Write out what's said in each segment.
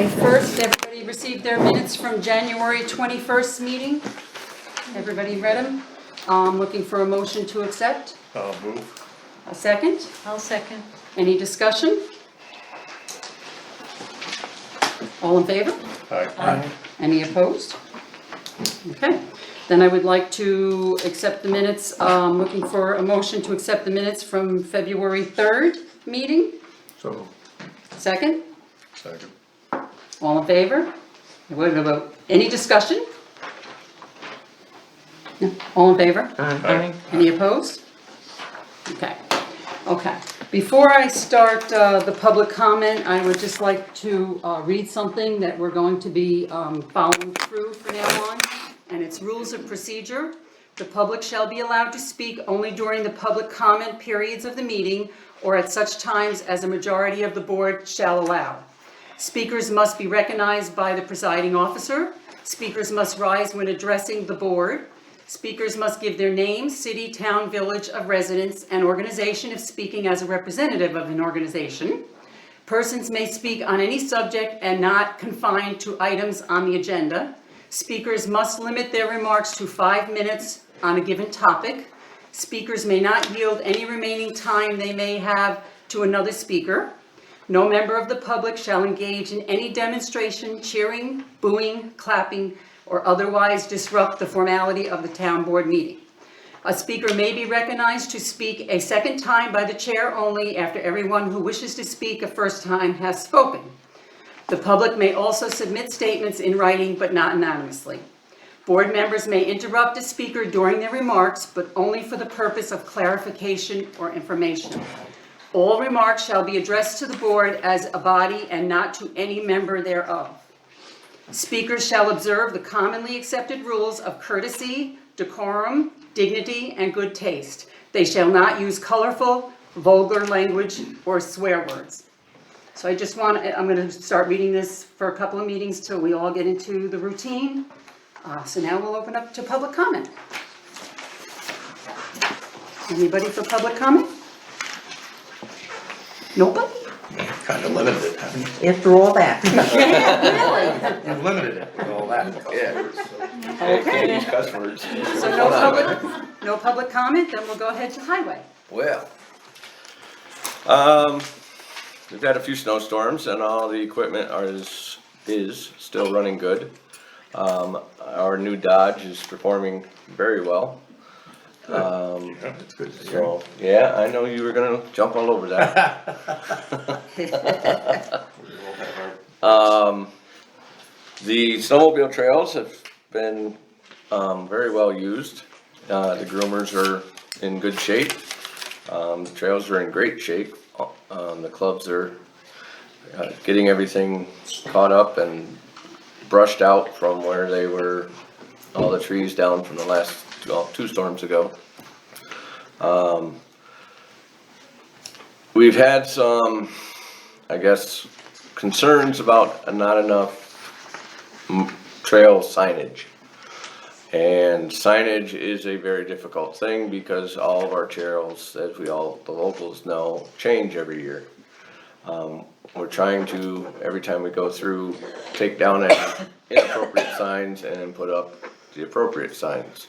Okay, first, everybody received their minutes from January 21st meeting. Everybody read them? Looking for a motion to accept. I'll move. A second? I'll second. Any discussion? All in favor? Aye. Any opposed? Okay, then I would like to accept the minutes, looking for a motion to accept the minutes from February 3rd meeting. So, Second? second. All in favor? What about, any discussion? No? All in favor? Aye. Any opposed? Okay, okay. Before I start the public comment, I would just like to read something that we're going to be following through from now on, and it's rules of procedure. The public shall be allowed to speak only during the public comment periods of the meeting or at such times as a majority of the board shall allow. Speakers must be recognized by the presiding officer. Speakers must rise when addressing the board. Speakers must give their name, city, town, village of residence, and organization if speaking as a representative of an organization. Persons may speak on any subject and not confined to items on the agenda. Speakers must limit their remarks to 5 minutes on a given topic. Speakers may not yield any remaining time they may have to another speaker. No member of the public shall engage in any demonstration, cheering, booing, clapping, or otherwise disrupt the formality of the town board meeting. A speaker may be recognized to speak a second time by the chair only after everyone who wishes to speak a first time has spoken. The public may also submit statements in writing, but not anonymously. Board members may interrupt a speaker during their remarks, but only for the purpose of clarification or information. All remarks shall be addressed to the board as a body and not to any member thereof. Speakers shall observe the commonly accepted rules of courtesy, decorum, dignity, and good taste. They shall not use colorful, vulgar language or swear words. So I'm going to start reading this for a couple of meetings till we all get into the routine. So now we'll open up to public comment. Anybody for public comment? Nobody? Kind of limited it, haven't you? After all that. Really? You've limited it with all that. Yeah. Okay. Use cuss words. So no public comment, then we'll go ahead to highway. Well, we've had a few snowstorms and all the equipment is still running good. Our new Dodge is performing very well. Yeah, that's good to hear. So, yeah, I know you were gonna jump all over that. We will have our The snowmobile trails have been, very well used. The groomers are in good shape. The trails are in great shape. The clubs are getting everything caught up and brushed out from where they were, all the trees down from the last, two storms ago. We've had some, I guess, concerns about not enough trail signage. And signage is a very difficult thing because all of our trails, as the locals know, change every year. We're trying to, every time we go through, take down inappropriate signs and put up the appropriate signs.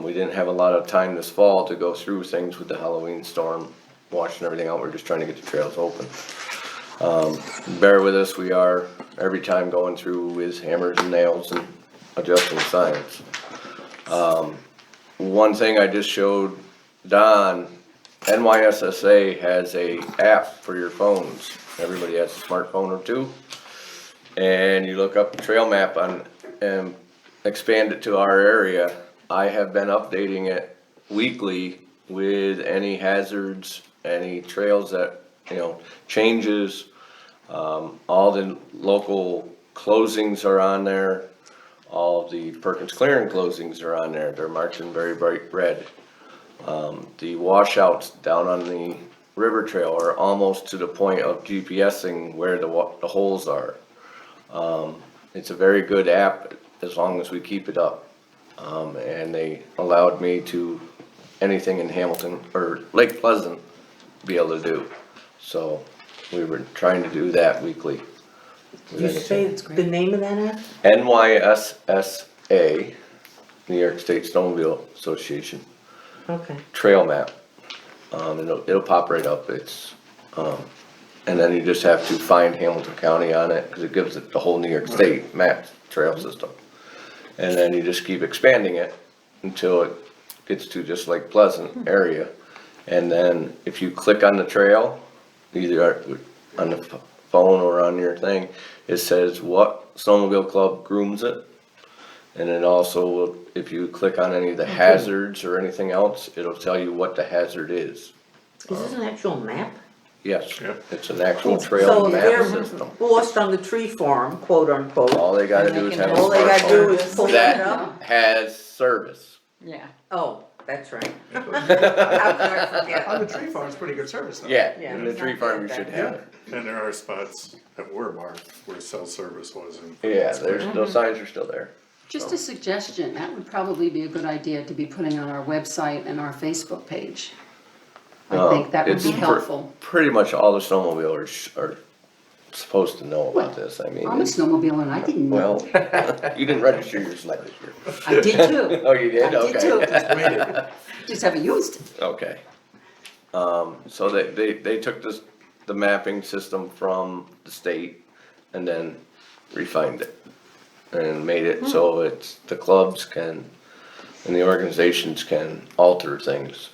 We didn't have a lot of time this fall to go through things with the Halloween storm, washing everything out. We're just trying to get the trails open. Bear with us, we are every time going through with hammers and nails and adjusting signs. One thing I just showed Don, NYSSA has a app for your phones. Everybody has a smartphone or two. And you look up the trail map and expand it to our area. I have been updating it weekly with any hazards, any trails that, changes. All the local closings are on there. All of the Perkins Clearing closings are on there. They're marked in very bright red. The washouts down on the river trail are almost to the point of GPSing where the holes are. It's a very good app as long as we keep it up. And they allowed me to anything in Hamilton or Lake Pleasant be able to do. So we were trying to do that weekly. You say the name of that app? NYSSA, New York State Snowmobile Association, Okay. trail map. It'll pop right up, and then you just have to find Hamilton County on it, cause it gives it the whole New York State map trail system. And then you just keep expanding it until it gets to just like Pleasant area. And then if you click on the trail, either on the phone or on your thing, it says what snowmobile club grooms it. And then also, if you click on any of the hazards or anything else, it'll tell you what the hazard is. Is this an actual map? Yes, Yep. it's an actual So trail if map they're system. lost on the tree farm, quote unquote, All they gotta do is have a all they gotta do is pull smartphone that up? that has service. Yeah. Oh, that's right. How could I forget? On the tree farm, it's pretty good service though. Yeah, Yeah, in the it's tree not farm you bad should back have it. And there are spots that were marked where cell service was in. Yeah, those signs are still there. Just a suggestion, that would probably be a good idea to be putting on our website and our Facebook page. I think that would It's be helpful. Pretty much all the snowmobilers are supposed to know about this, I mean. I'm a snowmobiler and I didn't know. Well, you didn't register your sled this year. I did too. Oh, you did? I did too. Okay. Just haven't used it. Okay. So they took the mapping system from the state and then refined it. And made it so it's, the clubs can, and the organizations can alter things.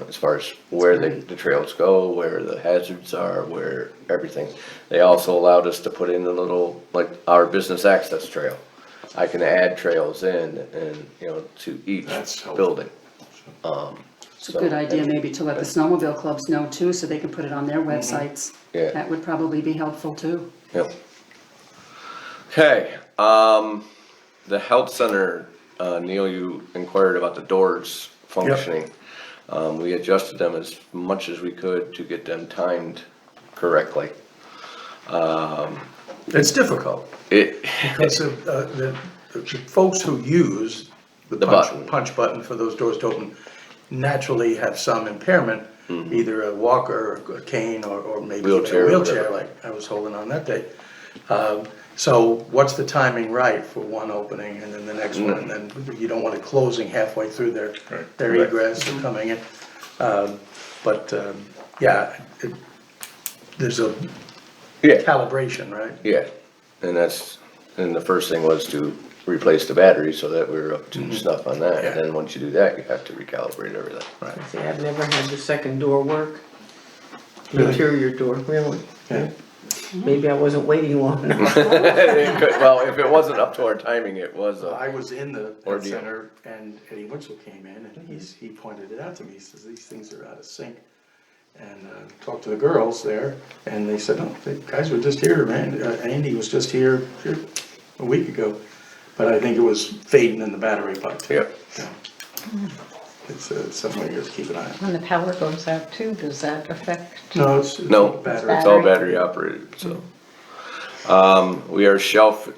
As far as where the trails go, where the hazards are, where everything. They also allowed us to put in a little, like our business access trail. I can add trails in and, to each That's helpful. building. It's a good idea maybe to let the snowmobile clubs know too, so they can put it on their websites. Yeah. That would probably be helpful too. Yep. Okay, the health center, Neil, you inquired about the doors functioning. We adjusted them as much as we could to get them timed correctly. It's difficult, because of, the folks who use the The button. punch button for those doors to open naturally have some impairment, either a walker, or a cane, or maybe even Wheelchair, a wheelchair, whatever. like I was holding on that day. So what's the timing right for one opening and then the next one, and then you don't want it closing halfway through their Right. egress or coming in. Yeah, there's a Yeah, calibration, right? yeah, and the first thing was to replace the battery so that we were up to snuff on that. And then once you do that, you have to recalibrate everything. See, I've never had the second door work. The Really? interior door, really. Yeah. Maybe I wasn't waiting long enough. Well, if it wasn't up to our timing, it was I was in the health Ordeal. center and Eddie Winchell came in and he pointed it out to me. He says, these things are out of sync. And talked to the girls there and they said, no, the guys were just here, man. Andy was just here a week ago. But I think it was fading in the battery pipe too. Yep. Yeah. It's something you have to keep an eye on. When the power goes out too, does that affect? No, it's No, battery. it's all battery operated, so. We are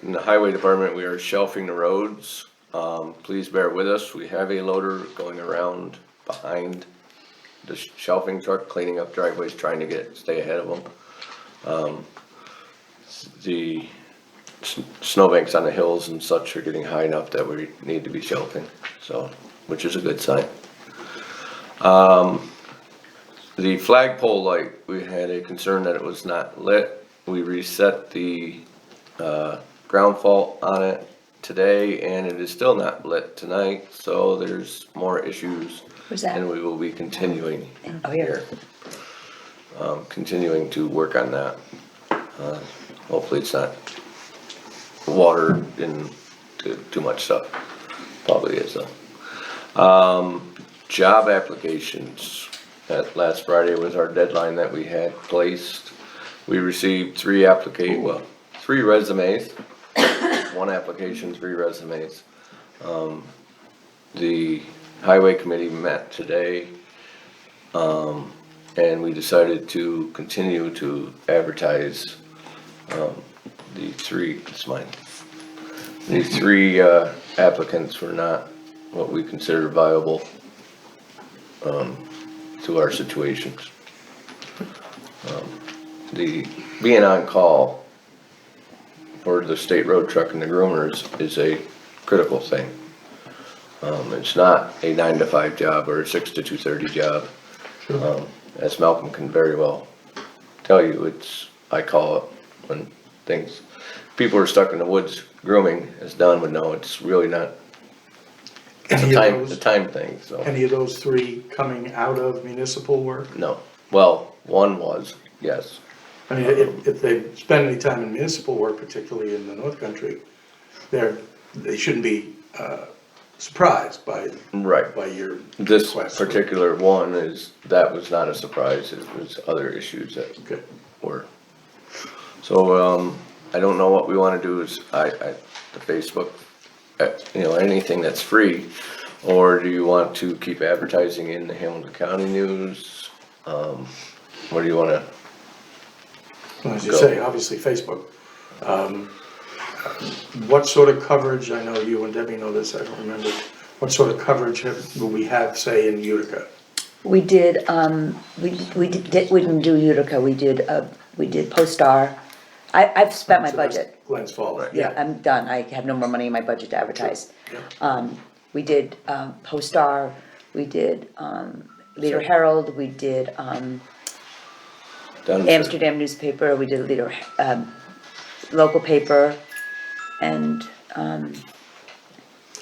in the highway department, we are shelving the roads. Please bear with us, we have a loader going around behind the shelving truck, cleaning up driveways, trying to stay ahead of them. The snowbanks on the hills and such are getting high enough that we need to be shelving, so, which is a good sign. The flagpole light, we had a concern that it was not lit. We reset the ground fault on it today and it is still not lit tonight, so there's more issues. Who's that? And we will be continuing Oh, here. continuing to work on that. Hopefully it's not water into too much stuff, probably is though. Job applications, last Friday was our deadline that we had placed. We received three resumes, one application, 3 resumes. The highway committee met today, and we decided to continue to advertise, the three applicants were not what we consider viable, to our situations. The being on call or the state road truck and the groomers is a critical thing. It's not a 9 to 5 job or a 6 to 2:30 job. As Malcolm can very well tell you, I call it when people are stuck in the woods grooming, as Don would know, it's really not, it's a time thing, so. Any of those three coming out of municipal work? No, well, one was, yes, I mean, if they spend any time in municipal work, particularly in the North Country, they shouldn't be surprised by right. your This request. particular one that was not a surprise, it was other issues that Okay. were. So, I don't know what we wanna do is, the Facebook, anything that's free, or do you want to keep advertising in the Hamilton County News? What do you wanna, Well, as you Go. say, obviously Facebook. What sort of coverage, I know you and Debbie know this, I don't remember, what sort of coverage will we have, say, in Utica? We did, we didn't do Utica, we did Post-Star. I've spent my So that's budget. Glens Falls, Yeah, yeah. I'm done, I have no more money in my budget to advertise. Yeah. We did, Post-Star, we did, Leader Herald, we did, done? Amsterdam newspaper, we did Leader, local paper, and,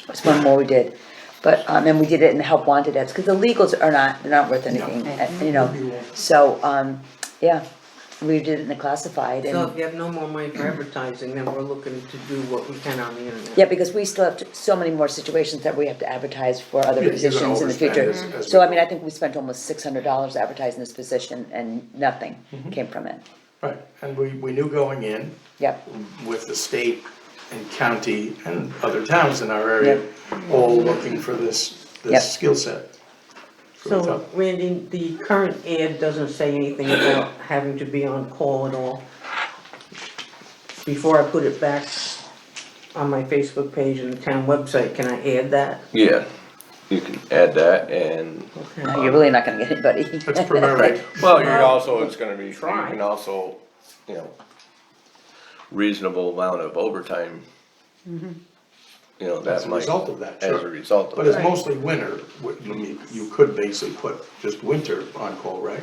there's one more we did. But, and we did it in the help wanted ads, cause the legals they're not worth anything, so, yeah, we did it in the classified So and, if you have no more money for advertising, then we're looking to do what we can on the internet. yeah, because we still have so many more situations that we have to advertise for other Yeah, you're gonna positions in the overspend future. as we So I go. mean, I think we spent almost $600 advertising this position and nothing came from it, Right, and we knew going in, yep, with the state and county and other towns in our area, all looking for this Yep. skill set. So we So thought, Randy, the current ad doesn't say anything about having to be on call at all. Before I put it back on my Facebook page and the town website, can I add that? Yeah, you can add that and, Okay. you're really not gonna get anybody. That's preliminary. well, you're also, it's gonna be, you Try. can also, reasonable amount of overtime. As That a might, result of that, as a sure. result of But it's that. mostly winter, you could basically put just winter on call, right?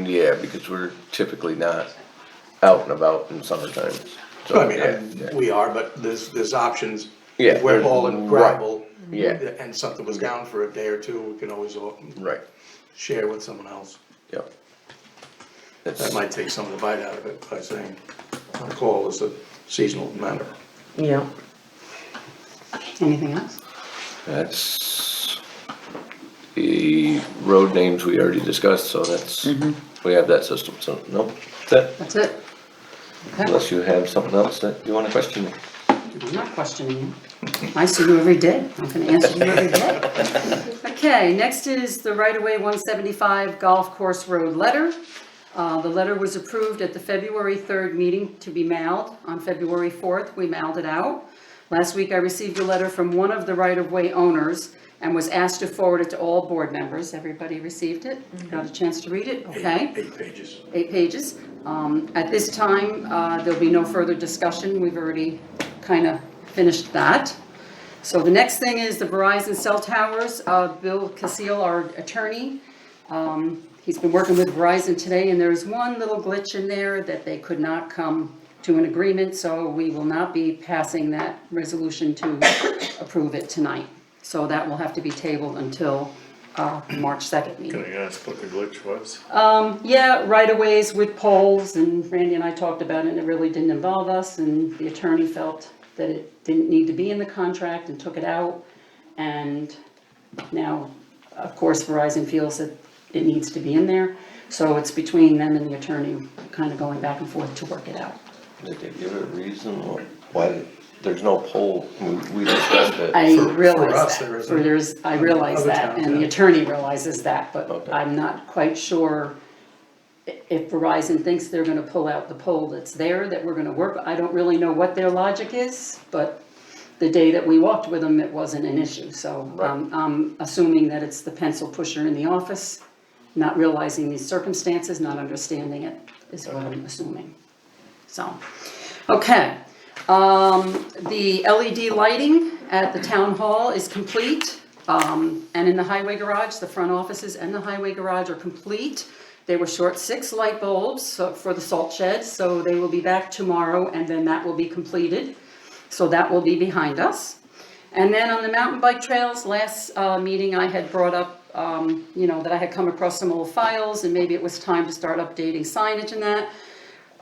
Yeah, because we're typically not out and about in summertime. So, I mean, yeah, we are, but there's options. Yeah, If we're there's- hauling right. gravel. Yeah. And something was down for a day or two, we can always Right, share with someone else. yep. That It's, might take some of the bite out of it by saying on call is a seasonal matter. Yeah, Anything else? that's the road names we already discussed, so that's, we have that system, so, nope, that's it. That's it? Okay, Unless you have something else that you wanna question me. I'm not questioning you. I see you every day, I'm gonna answer you every day. Okay, next is the right-of-way 175 Golf Course Road letter. The letter was approved at the February 3rd meeting to be mailed. On February 4th, we mailed it out. Last week, I received a letter from one of the right-of-way owners and was asked to forward it to all board members. Everybody received it? Got a chance to read it? Okay. 8 pages. 8 pages. At this time, there'll be no further discussion. We've already kind of finished that. So the next thing is the Verizon cell towers. Bill Casil, our attorney, he's been working with Verizon today, and there's one little glitch in there that they could not come to an agreement, so we will not be passing that resolution to approve it tonight. So that will have to be tabled until March 2nd meeting. Can I ask what the glitch was? Yeah, right-of-ways with poles, and Randy and I talked about it, and it really didn't involve us, and the attorney felt that it didn't need to be in the contract and took it out. And now, of course, Verizon feels that it needs to be in there, so it's between them and the attorney kind of going back and forth to work it out. Did they give a reason why there's no poll? We discussed it. I For realize us, that, there isn't. I realize Other that, towns, and the yeah. attorney realizes that, but Okay. I'm not quite sure if Verizon thinks they're gonna pull out the pole that's there, that we're gonna work. I don't really know what their logic is, but the day that we walked with them, it wasn't an issue, so I'm assuming that it's the pencil pusher in the office, not realizing these circumstances, not understanding it, is what I'm assuming. So, Okay, the LED lighting at the town hall is complete. And in the highway garage, the front offices and the highway garage are complete. They were short 6 light bulbs for the salt shed, so they will be back tomorrow and then that will be completed. So that will be behind us. And then on the mountain bike trails, last meeting I had brought up, that I had come across some old files and maybe it was time to start updating signage and that.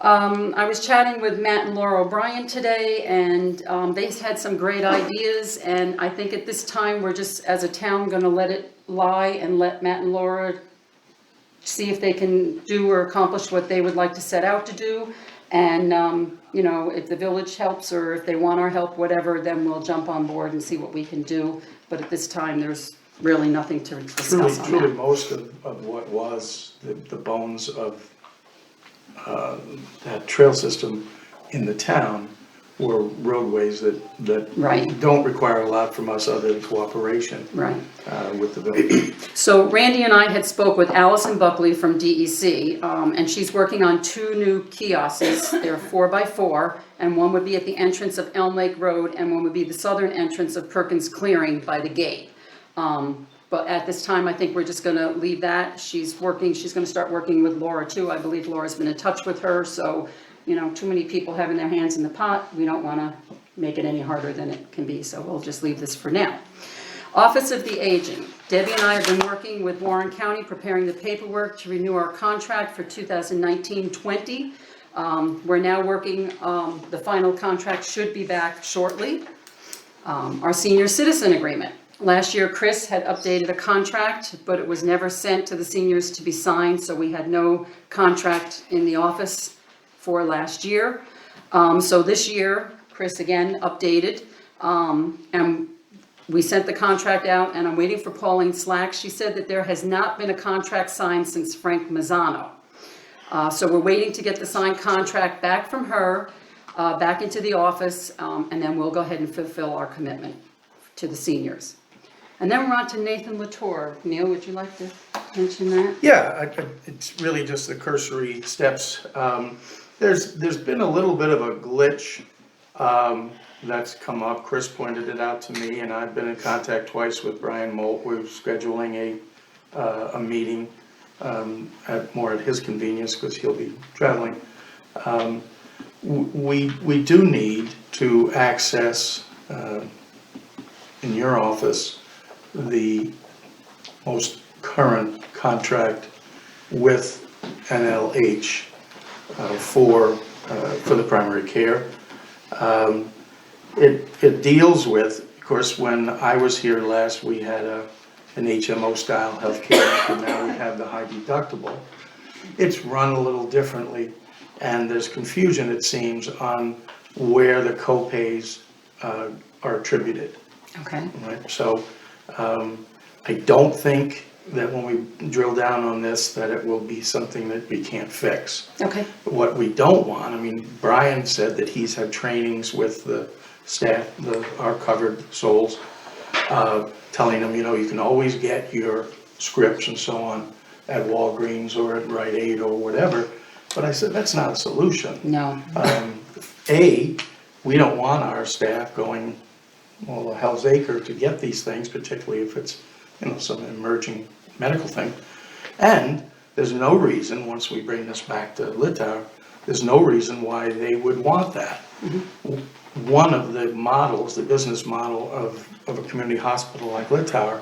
I was chatting with Matt and Laura O'Brien today, and they had some great ideas, and I think at this time, we're just, as a town, gonna let it lie and let Matt and Laura see if they can do or accomplish what they would like to set out to do. And, if the village helps, or if they want our help, whatever, then we'll jump on board and see what we can do. But at this time, there's really nothing to discuss on Truly, that. most of what was the bones of that trail system in the town were roadways that Right. don't require a lot from us other than cooperation Right. with the village. So Randy and I had spoke with Allison Buckley from DEC, and she's working on 2 new kiosks. They're 4x4, and one would be at the entrance of Elm Lake Road, and one would be the southern entrance of Perkins Clearing by the gate. But at this time, I think we're just gonna leave that. She's gonna start working with Laura too. I believe Laura's been in touch with her, so, too many people having their hands in the pot. We don't wanna make it any harder than it can be, so we'll just leave this for now. Office of the Aging. Debbie and I have been working with Warren County, preparing the paperwork to renew our contract for 2019-20. We're now working, the final contract should be back shortly. Our senior citizen agreement. Last year, Chris had updated a contract, but it was never sent to the seniors to be signed, so we had no contract in the office for last year. So this year, Chris again updated, and we sent the contract out, and I'm waiting for Pauline Slack. She said that there has not been a contract signed since Frank Mazzano. So we're waiting to get the signed contract back from her, back into the office, and then we'll go ahead and fulfill our commitment to the seniors. And then we're on to Nathan Latour. Neil, would you like to mention that? Yeah, it's really just the cursory steps. There's been a little bit of a glitch that's come up. Chris pointed it out to me, and I've been in contact twice with Brian Molt. We're scheduling a meeting more at his convenience because he'll be traveling. We do need to access in your office the most current contract with NLH for the primary care. It deals with, of course, when I was here last, we had an HMO style healthcare, and now we have the high deductible. It's run a little differently, and there's confusion, it seems, on where the co-pays are attributed. Okay. Right, so, I don't think that when we drill down on this, that it will be something that we can't fix. Okay. What we don't want, Brian said that he's had trainings with the staff, our covered souls, telling them, you can always get your scripts and so on at Walgreens or at Rite Aid or whatever, but I said, that's not a solution. No. We don't want our staff going, a hell's acre to get these things, particularly if it's, some emerging medical thing. And there's no reason, once we bring this back to Litour, there's no reason why they would want that. One of the models, the business model of a community hospital like Litour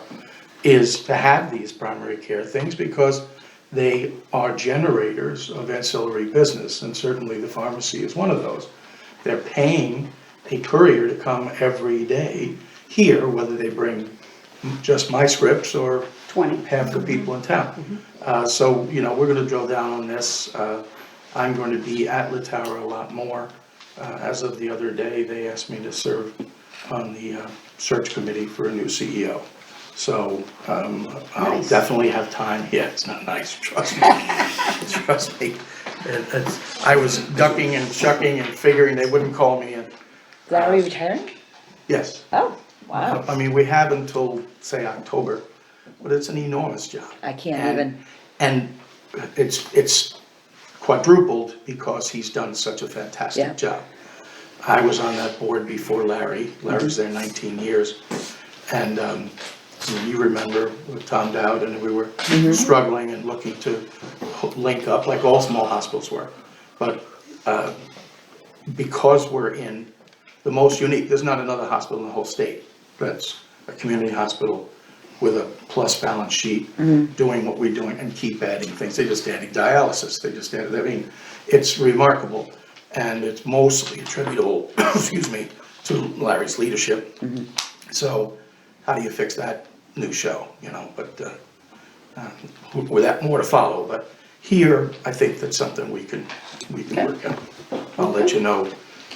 is to have these primary care things because they are generators of ancillary business, and certainly the pharmacy is one of those. They're paying a courier to come every day here, whether they bring just my scripts or 20. half the people in town. So, we're gonna drill down on this. I'm going to be at Litour a lot more. As of the other day, they asked me to serve on the search committee for a new CEO. So, I'll Nice. definitely have time. Yeah, it's not nice, trust me. Trust me. I was ducking and shucking and figuring they wouldn't call me in. Larry retiring? Yes. Oh, wow. We have until, say, October, but it's an enormous job. I can't even. And it's quadrupled because he's done such a Yeah. fantastic job. I was on that board before Larry. Larry's there 19 years. And you remember with Tom Dowd, and we were struggling and looking to link up like all small hospitals were. But because we're in the most unique, there's not another hospital in the whole state that's a community hospital with a plus balance sheet, doing what we're doing and keep adding things. They just added dialysis, they just added, I mean, it's remarkable. And it's mostly attributable, excuse me, to Larry's leadership. So how do you fix that new show, you know, but with that more to follow. But here, I think that's something we can work out. I'll let you know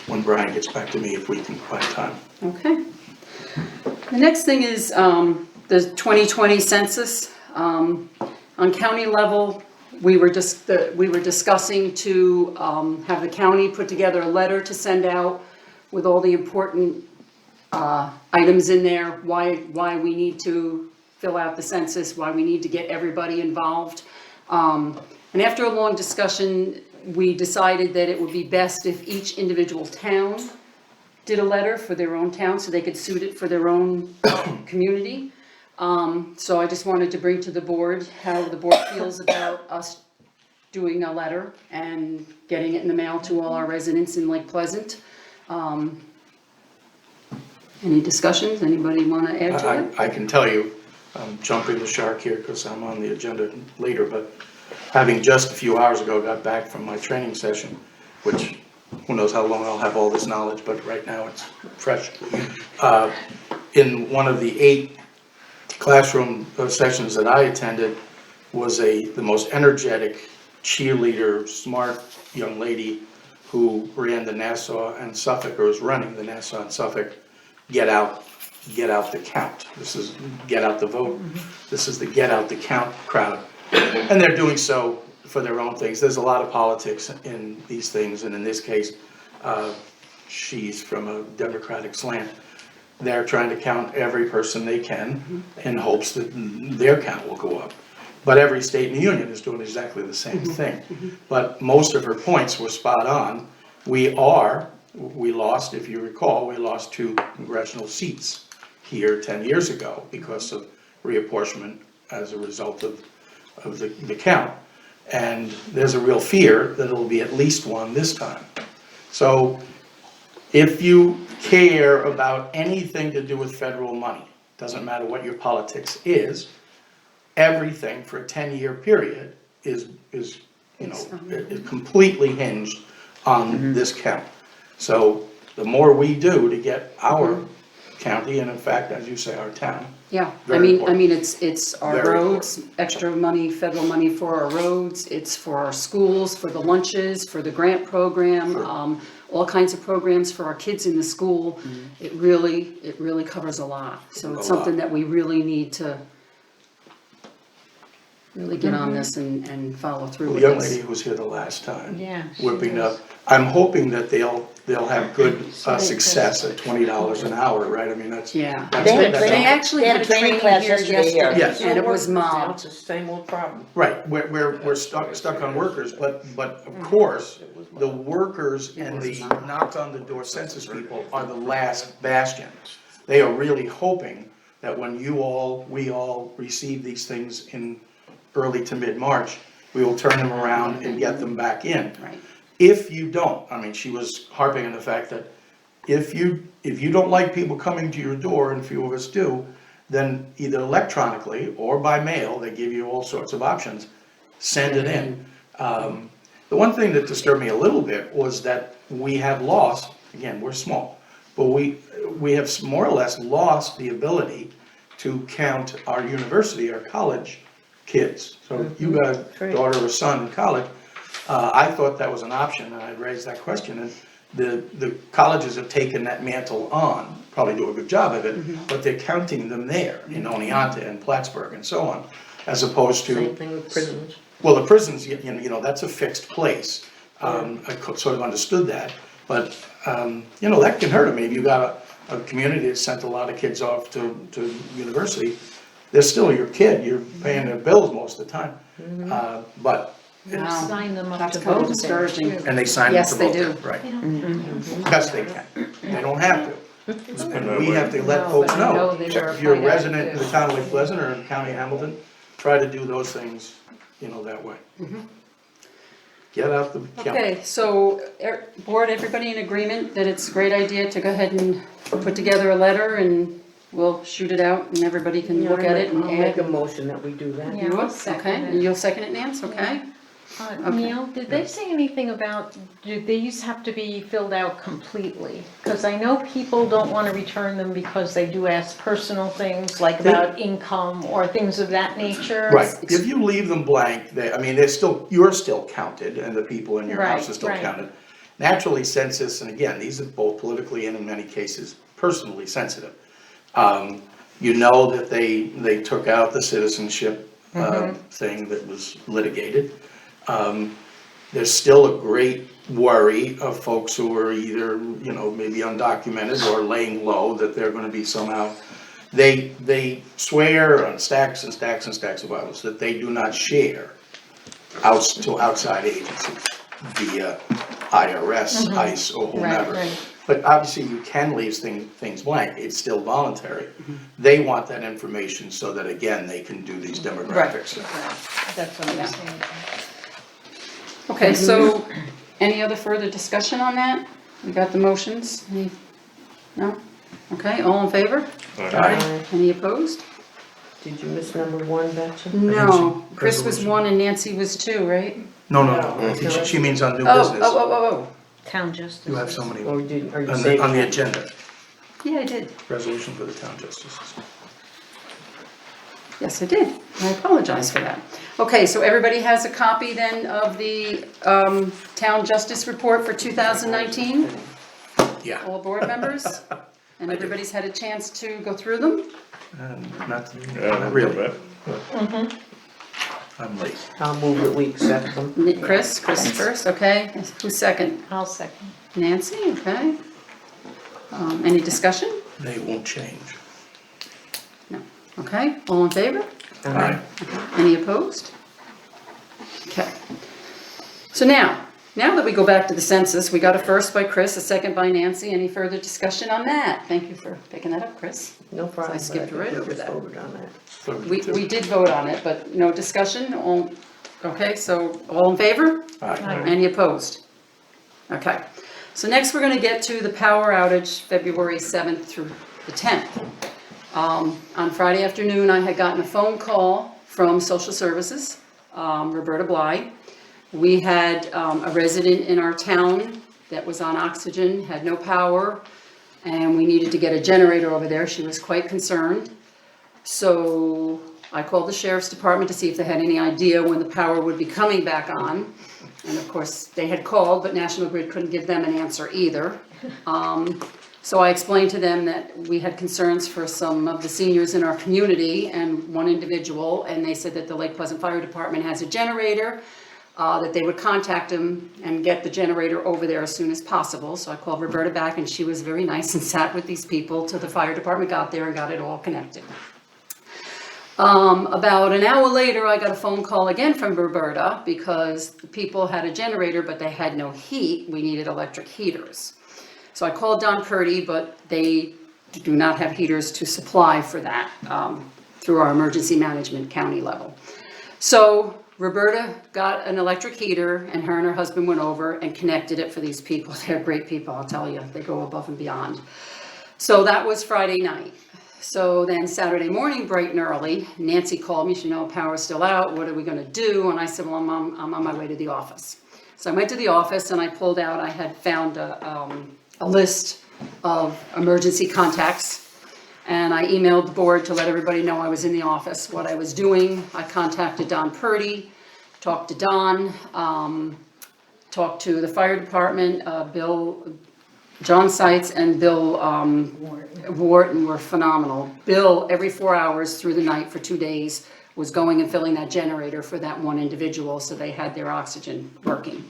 when Brian gets back to me if we can find time. Okay. The next thing is the 2020 census. On county level, we were discussing to have the county put together a letter to send out with all the important items in there, why we need to fill out the census, why we need to get everybody involved. And after a long discussion, we decided that it would be best if each individual town did a letter for their own town so they could suit it for their own community. So I just wanted to bring to the board how the board feels about us doing a letter and getting it in the mail to all our residents in Lake Pleasant. Any discussions? Anybody want to add to it? I can tell you, I'm jumping the shark here because I'm on the agenda later, but having just a few hours ago got back from my training session, which who knows how long I'll have all this knowledge, but right now it's fresh. In one of the 8 classroom sessions that I attended was the most energetic cheerleader, smart young lady who ran the Nassau and Suffolk, or was running the Nassau and Suffolk get out the count. This is get out the vote. This is the get out the count crowd. And they're doing so for their own things. There's a lot of politics in these things, and in this case, she's from a Democratic slant. They're trying to count every person they can in hopes that their count will go up. But every state in the union is doing exactly the same thing. But most of her points were spot on. We lost, if you recall, we lost 2 congressional seats here 10 years ago because of reapportionment as a result of the count. And there's a real fear that it'll be at least 1 this time. So if you care about anything to do with federal money, doesn't matter what your politics is, everything for a 10-year period is completely hinged on this count. So the more we do to get our county, and in fact, as you say, our town. Yeah, I Very mean, important. it's our Very roads, extra money, federal money for our roads, it's for our schools, for the lunches, for the grant program, all kinds of programs for our kids in the school. It really covers a lot. So it's something that we really need to really get on this and follow through The with young this. lady who was here the last time, Yeah, she whipping was. up. I'm hoping that they'll have good success at $20 an hour, right? I mean, that's. Yeah, that's- They had that's- they actually They had had a a training training class here yesterday here. yesterday, Yes. and it was Now mobbed. it's the same old problem. Right, we're stuck on workers, but of course, the workers and the knock on the door census people are the last bastion. They are really hoping that when we all receive these things in early to mid-March, we will turn them around and get them back in. Right. If you don't, I mean, she was harping on the fact that if you don't like people coming to your door, and few of us do, then either electronically or by mail, they give you all sorts of options, send it in. The one thing that disturbed me a little bit was that we have lost, again, we're small, but we have more or less lost the ability to count our university, our college kids. So you got a daughter or son in college. I thought that was an option, and I raised that question, and the colleges have taken that mantle on, probably do a good job of it, but they're counting them there in Oneonta and Plattsburgh and so on, as opposed to. Same thing with prisons. Well, the prisons, that's a fixed place. I sort of understood that, but, that can hurt them. Maybe you got a community that sent a lot of kids off to university. They're still your kid, you're paying their bills most of the time. But Wow. Sign them up That's to kind of vote there, discouraging. too. And they sign up Yes, to they vote do. there, right. Best they can, they don't have to. And we have to let No, folks but I know know, they if verify you're a that, resident in too. the town of Lake Pleasant or in the county of Hamilton, try to do those things, that way. Get out the count. Okay, so, board, everybody in agreement that it's a great idea to go ahead and put together a letter and we'll shoot it out and everybody can look at it and I'll make a add? motion that we do that. Yeah. You will? I'll second Okay, it. and you'll second it, Nance, okay? Neil, did they say anything about, do these have to be filled out completely? Because I know people don't want to return them because they do ask personal things, like about income or things of that nature. Right, if you leave them blank, you're still counted, and the people in your house Right, are still right. counted. Naturally, census, and again, these are both politically and in many cases personally sensitive. You know that they took out the citizenship thing that was litigated. There's still a great worry of folks who are either, maybe undocumented or laying low, that they're gonna be somehow. They swear on stacks and stacks and stacks of Bibles that they do not share to outside agencies via IRS, ICE, or whomever. right. But obviously you can leave things blank, it's still voluntary. They want that information so that, again, they can do these demographics. That's what I'm saying. Okay, so, any other further discussion on that? We got the motions? No? Okay, all in favor? Any opposed? Did you miss number 1, Betsy? No, Chris was 1 and Nancy was 2, right? No, I think she means on new Oh, business. oh. Town justice. You have so many Or on are you saving? the agenda, Yeah, I did. resolution for the town justices. Yes, I did. I apologize for that. Okay, so everybody has a copy then of the Town Justice Report for 2019? Yeah. All board members? And everybody's had a chance to go through them? Not Yeah, a really, little bit. I'm late. I'll move that we accept them. Chris first, okay. Who's second? I'll second. Nancy, okay. Any discussion? They won't change. No. Okay, all in favor? Aye. Any opposed? Okay. So now that we go back to the census, we got a first by Chris, a second by Nancy. Any further discussion on that? Thank you for picking that up, Chris. No problem. I skipped but I right think over we just that. voted on that. So We did vote on it, but no discussion, okay, so all in favor? Aye. Any opposed? Okay, so next we're gonna get to the power outage, February 7th through the 10th. On Friday afternoon, I had gotten a phone call from Social Services, Roberta Bly. We had a resident in our town that was on oxygen, had no power, and we needed to get a generator over there. She was quite concerned. So I called the sheriff's department to see if they had any idea when the power would be coming back on. And of course, they had called, but National Grid couldn't give them an answer either. So I explained to them that we had concerns for some of the seniors in our community and one individual, and they said that the Lake Pleasant Fire Department has a generator, that they would contact them and get the generator over there as soon as possible. So I called Roberta back and she was very nice and sat with these people till the fire department got there and got it all connected. About an hour later, I got a phone call again from Roberta because the people had a generator, but they had no heat. We needed electric heaters. So I called Don Purdy, but they do not have heaters to supply for that through our emergency management county level. So Roberta got an electric heater and her husband went over and connected it for these people. They're great people, I'll tell you. They go above and beyond. So that was Friday night. So then Saturday morning, bright and early, Nancy called me. She said, power's still out. What are we gonna do? And I said, well, I'm on my way to the office. So I went to the office and I pulled out, I had found a list of emergency contacts. And I emailed the board to let everybody know I was in the office, what I was doing. I contacted Don Purdy, talked to Don, talked to the fire department, John Seitz and Bill Wharton were phenomenal. Bill, every 4 hours through the night for 2 days, was going and filling that generator for that one individual, so they had their oxygen working.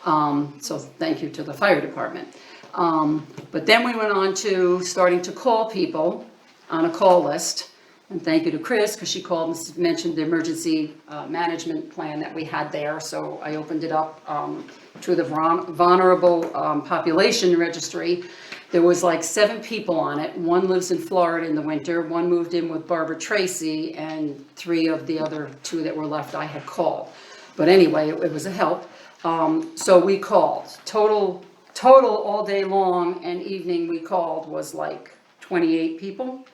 So thank you to the fire department. But then we went on to starting to call people on a call list, And thank you to Chris, because she called and mentioned the emergency management plan that we had there. So I opened it up to the vulnerable population registry. There was like 7 people on it. 1 lives in Florida in the winter, 1 moved in with Barbara Tracy, and 3 of the other 2 that were left I had called. But anyway, it was a help. So we called. Total all day long and evening we called was like 28 people.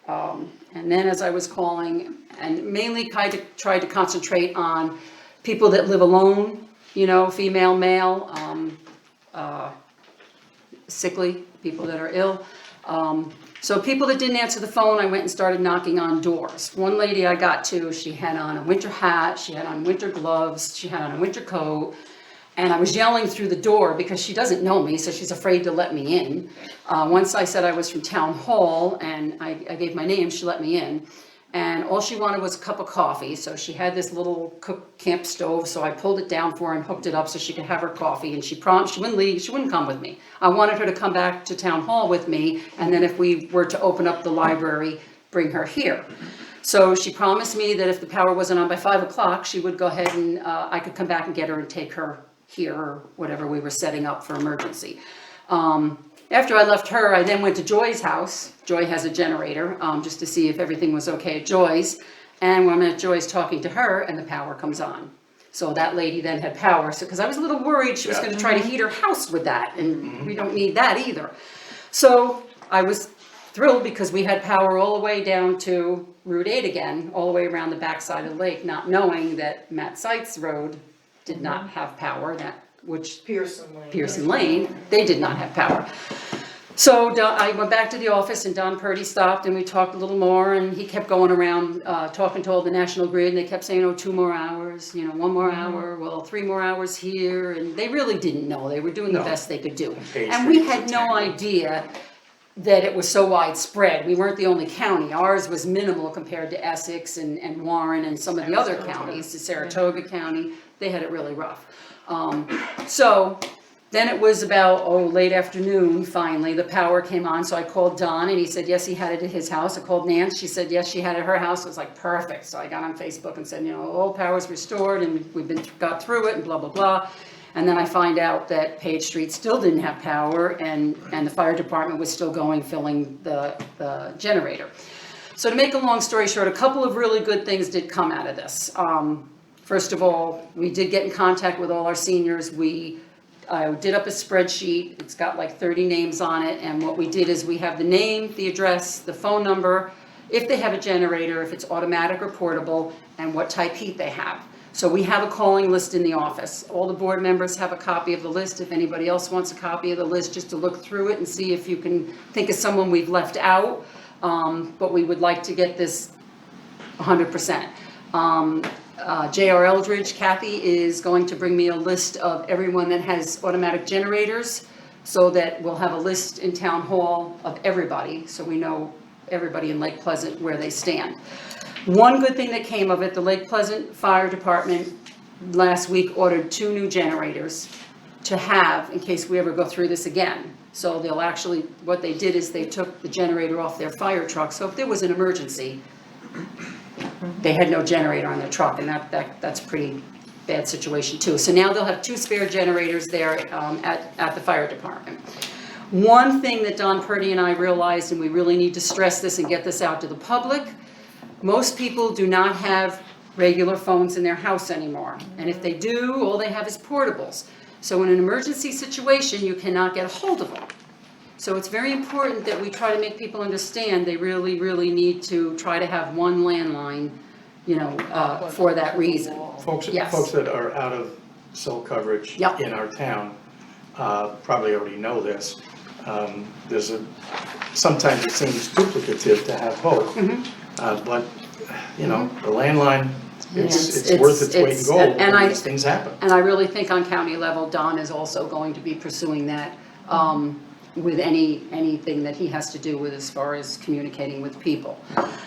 And then as I was calling, and mainly tried to concentrate on people that live alone, you know, female, male, sickly, people that are ill. So people that didn't answer the phone, I went and started knocking on doors. One lady I got to, she had on a winter hat, she had on winter gloves, she had on a winter coat. And I was yelling through the door because she doesn't know me, so she's afraid to let me in. Once I said I was from town hall and I gave my name, she let me in. And all she wanted was a cup of coffee. So she had this little cook camp stove, so I pulled it down for her and hooked it up so she could have her coffee. And she promised she wouldn't leave, she wouldn't come with me. I wanted her to come back to town hall with me, and then if we were to open up the library, bring her here. So she promised me that if the power wasn't on by 5 o'clock, she would go ahead and I could come back and get her and take her here, or whatever we were setting up for emergency. After I left her, I then went to Joy's house. Joy has a generator, just to see if everything was okay at Joy's. And when I'm at Joy's talking to her, and the power comes on. So that lady then had power, so, because I was a little worried she was gonna try to heat her house with that, and we don't need that either. So I was thrilled because we had power all the way down to Route 8 again, all the way around the backside of the lake, not knowing that Matt Seitz Road did not have power, which Pearson Lane, they did not have power. So I went back to the office and Don Purdy stopped and we talked a little more, and he kept going around talking to all the National Grid, and they kept saying, oh, 2 more hours, you know, 1 more hour, well, 3 more hours here, and they really didn't know. They were doing the best they could do. And we had no idea that it was so widespread. We weren't the only county. Ours was minimal compared to Essex and Warren and some of the other counties, to Saratoga County. They had it really rough. So then it was about, late afternoon, finally, the power came on. So I called Don and he said, yes, he had it at his house. I called Nance, she said, yes, she had it at her house. It was like, perfect. So I got on Facebook and said, you know, all power's restored and we've got through it and blah, blah, blah. And then I find out that Page Street still didn't have power and the fire department was still going, filling the generator. So to make a long story short, a couple of really good things did come out of this. First of all, we did get in contact with all our seniors. I did up a spreadsheet. It's got like 30 names on it. And what we did is we have the name, the address, the phone number, if they have a generator, if it's automatic or portable, and what type heat they have. So we have a calling list in the office. All the board members have a copy of the list. If anybody else wants a copy of the list, just to look through it and see if you can think of someone we've left out. But we would like to get this 100%. J.R. Eldridge, Kathy, is going to bring me a list of everyone that has automatic generators, so that we'll have a list in town hall of everybody, so we know everybody in Lake Pleasant where they stand. One good thing that came of it, the Lake Pleasant Fire Department last week ordered 2 new generators to have in case we ever go through this again. So they'll actually, what they did is they took the generator off their fire truck, so if there was an emergency, they had no generator on their truck, and that's a pretty bad situation too. So now they'll have 2 spare generators there at the fire department. One thing that Don Purdy and I realized, and we really need to stress this and get this out to the public, most people do not have regular phones in their house anymore. And if they do, all they have is portables. So in an emergency situation, you cannot get a hold of them. So it's very important that we try to make people understand they really, really need to try to have one landline, you know, for that reason. Folks that are out of cell coverage Yep. in our town probably already know this. Sometimes it seems duplicative to have both, but you know, the landline, it's worth its weight in gold when these things happen. And I really think on county level, Don is also going to be pursuing that with anything that he has to do with as far as communicating with people.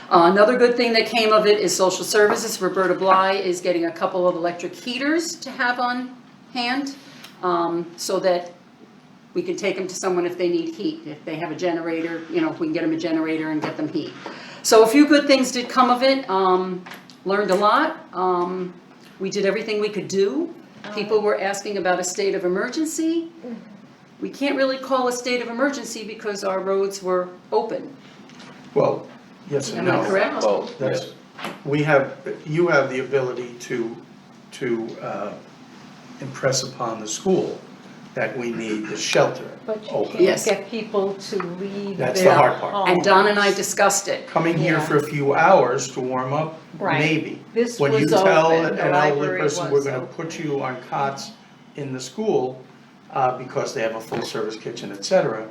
Another good thing that came of it is social services. Roberta Bly is getting a couple of electric heaters to have on hand, so that we can take them to someone if they need heat. If they have a generator, you know, if we can get them a generator and get them heat. So a few good things did come of it, learned a lot. We did everything we could do. People were asking about a state of emergency. We can't really call a state of emergency because our roads were open. Well, yes and Am I no. correct? Well, That's, you have the ability to impress upon the school that we need the shelter But you open. can't Yes. get people to leave their That's the hard part. And Don and I homes. discussed it. Coming here Yeah. for a few hours to warm up, Right. maybe. This When you was tell open, an the elderly library person, was we're gonna open. put you on cots in the school, because they have a full-service kitchen, et cetera.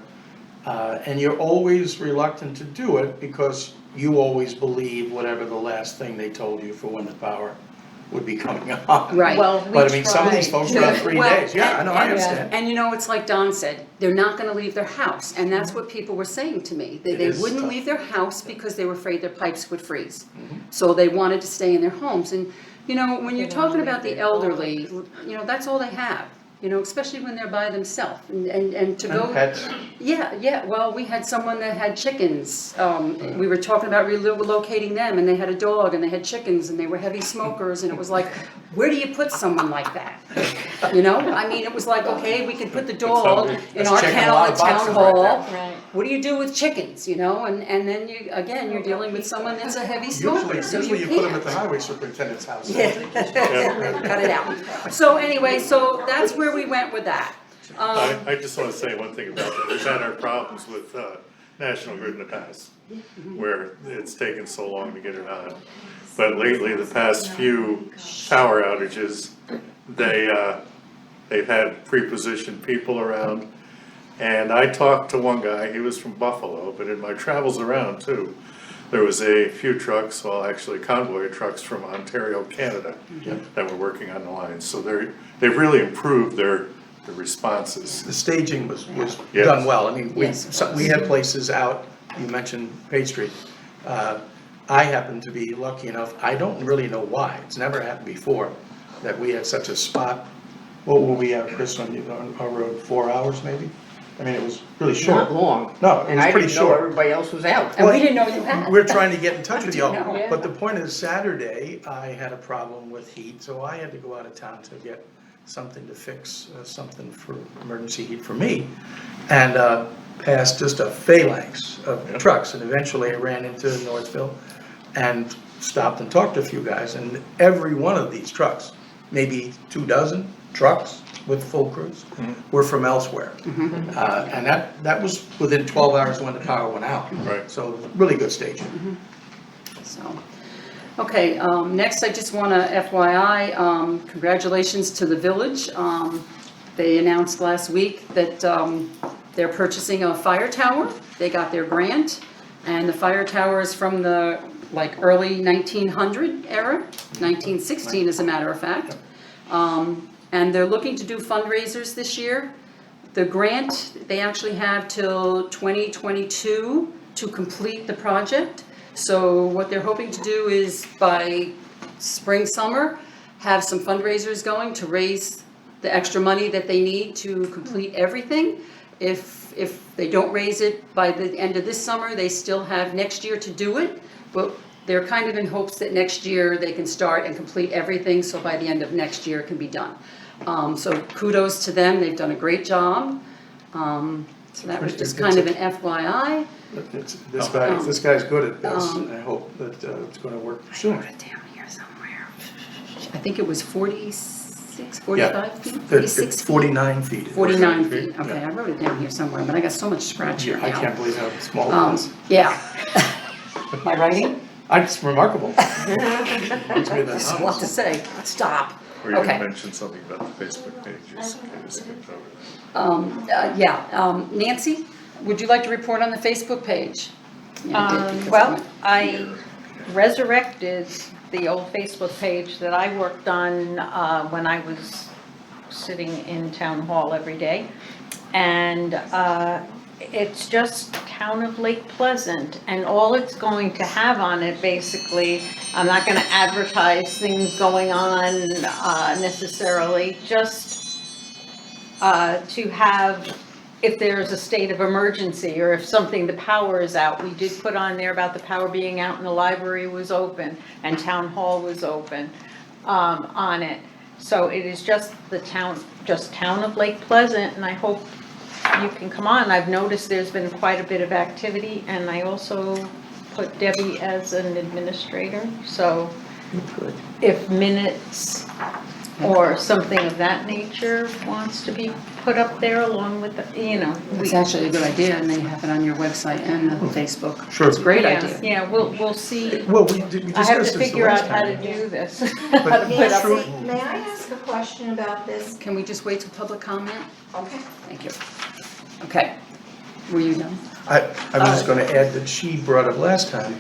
And you're always reluctant to do it because you always believe whatever the last thing they told you for when the power would be coming on. Right. Well, we But I mean, some of these tried. folks are on 3 Well, days, yeah, I know, I and- understand. And you know, it's like Don said, they're not gonna leave their house, and that's what people were saying to me. They It is wouldn't tough. leave their house because they were afraid their pipes would freeze. Mm-hmm. So they wanted to stay in their homes, and, you know, when you're They talking wanna about leave the their elderly, you know, that's all they have. You know, especially when they're by themselves, and to go. And pets, Yeah, well, we had someone that had chickens, we were talking about relocating them, and they had a dog, and they had chickens, and they were heavy smokers, and it was like, where do you put someone like that? You know, I mean, it was like, okay, we could put the dog in That's our checking a kennel lot at of town boxes right hall. there. Right. What do you do with chickens, you know, and then you, again, you're dealing with someone that's a heavy smoker, so usually you you put them can't. at the highway superintendent's house. Cut it out. So anyway, so that's where we went with that. I just wanna say one thing about that, we've had our problems with, National Grid in the past, where it's taken so long to get it on. But lately, the past few power outages, they've had pre-positioned people around. And I talked to one guy, he was from Buffalo, but in my travels around too, there was a few trucks, well, actually convoy trucks from Ontario, Canada, that were working on the lines. So they've really improved their responses. The staging was Yes. done well, I mean, Yes, it we had places out, you mentioned Page Street. I happen to be lucky enough, I don't really know why, it's never happened before, that we had such a spot. What will we have, Chris, on our road, 4 hours maybe? I mean, it was really short. Not long. No, it And was I pretty didn't know short. everybody else was out. And we didn't know you had. We're trying to get in touch with y'all, know. but the point is Saturday, I had a problem with heat, so I had to go out of town to get something to fix, something for emergency heat for me. And passed just a phalanx of trucks, and eventually I ran into Northville and stopped and talked to a few guys, and every one of these trucks, maybe 24 trucks with full crews, were from elsewhere. And that was within 12 hours when the power went out. Right. So really good staging. So, okay, next I just want to FYI, congratulations to the village. They announced last week that they're purchasing a fire tower. They got their grant, and the fire tower is from the early 1900 era, 1916 as a matter of fact. And they're looking to do fundraisers this year. The grant, they actually have till 2022 to complete the project. So what they're hoping to do is by spring, summer, have some fundraisers going to raise the extra money that they need to complete everything. If they don't raise it by the end of this summer, they still have next year to do it. But they're kind of in hopes that next year they can start and complete everything, so by the end of next year it can be done. So kudos to them, they've done a great job. So that was just kind of an FYI. This guy's good at this, and I hope that it's gonna work soon. Wrote it down here somewhere. I think it was 46, Yeah. 45 feet, It's 46 feet? 49 feet. 49 feet, okay, Yeah. I wrote it down here somewhere, but I got so much scratch here I now. can't believe how small it is. Yeah. My writing? It's remarkable. It's made that That's a lot to honest. say, stop. Were you gonna Okay. mention something about the Facebook page? Just skipped over that. Nancy, would you like to report on the Facebook page? Yeah, I did, because Well, went- I resurrected the old Facebook page that I worked on when I was sitting in town hall every day. And it's just Town of Lake Pleasant, and all it's going to have on it, basically, I'm not gonna advertise things going on necessarily, just to have if there's a state of emergency, or if something, the power is out. We did put on there about the power being out and the library was open and town hall was open, on it. So it is just the town of Lake Pleasant, and I hope you can come on. I've noticed there's been quite a bit of activity, and I also put Debbie as an administrator, so Good. if minutes or something of that nature wants to be put up there along with the, you know. It's actually a good idea, and they have it on your website and Facebook. Sure. It's a great Yeah, idea. Yeah, we'll see. Well, we I have discussed to this the figure out last how to time. do this. How to put up. Nancy, may I ask a question about this? Can we just wait till public comment? Okay. Thank you. Okay, were you done? I was just gonna add that she brought up last time,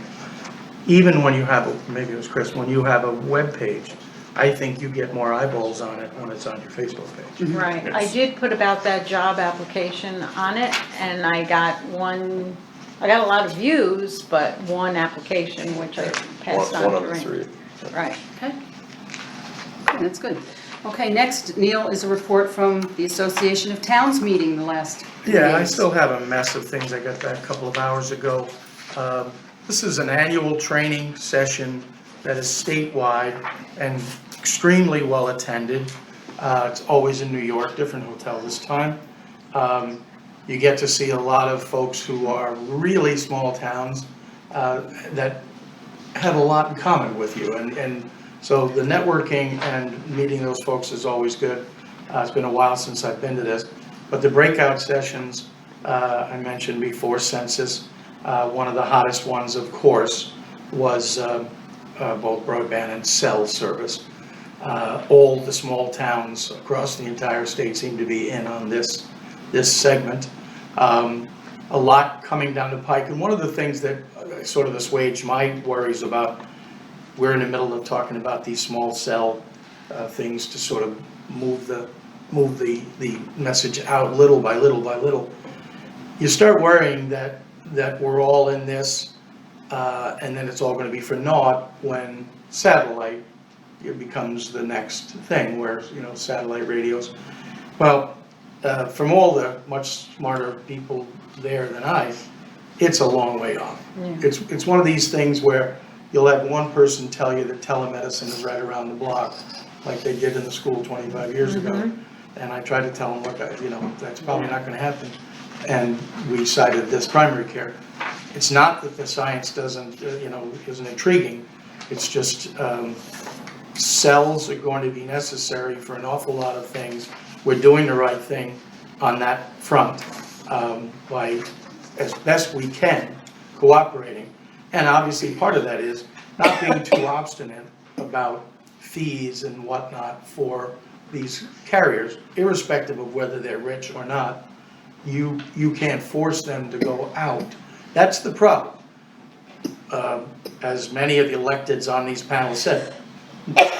even when you have, maybe it was Chris, when you have a web page, I think you get more eyeballs on it when it's on your Facebook page. Right, I did put about that job application on it, and I got a lot of views, but one application, which I passed on One to of the Randy. three. Right. Okay. Okay, that's good. Okay, next, Neil, is a report from the Association of Towns meeting the last few Yeah, I days. still have a mess of things. I got that a couple of hours ago. This is an annual training session that is statewide and extremely well attended. It's always in New York, different hotel this time. You get to see a lot of folks who are really small towns that have a lot in common with you. And so the networking and meeting those folks is always good. It's been a while since I've been to this. But the breakout sessions, I mentioned before, census, one of the hottest ones, of course, was both broadband and cell service. All the small towns across the entire state seem to be in on this segment. A lot coming down the pike, and one of the things that sort of assuaged my worries about, we're in the middle of talking about these small cell things to sort of move the message out little by little by little. You start worrying that we're all in this, and then it's all gonna be for naught when satellite, it becomes the next thing, where, you know, satellite radios. Well, from all the much smarter people there than I, it's a long way off. It's one of these things where you'll have one person tell you that telemedicine is right around the block, like they did in the school 25 years ago. And I tried to tell them, look, that's probably not gonna happen. And we cited this primary care. It's not that the science doesn't, isn't intriguing, it's just, cells are going to be necessary for an awful lot of things. We're doing the right thing on that front, by, as best we can, cooperating. And obviously, part of that is not being too obstinate about fees and whatnot for these carriers, irrespective of whether they're rich or not. You can't force them to go out. That's the problem. As many of the electeds on these panels said,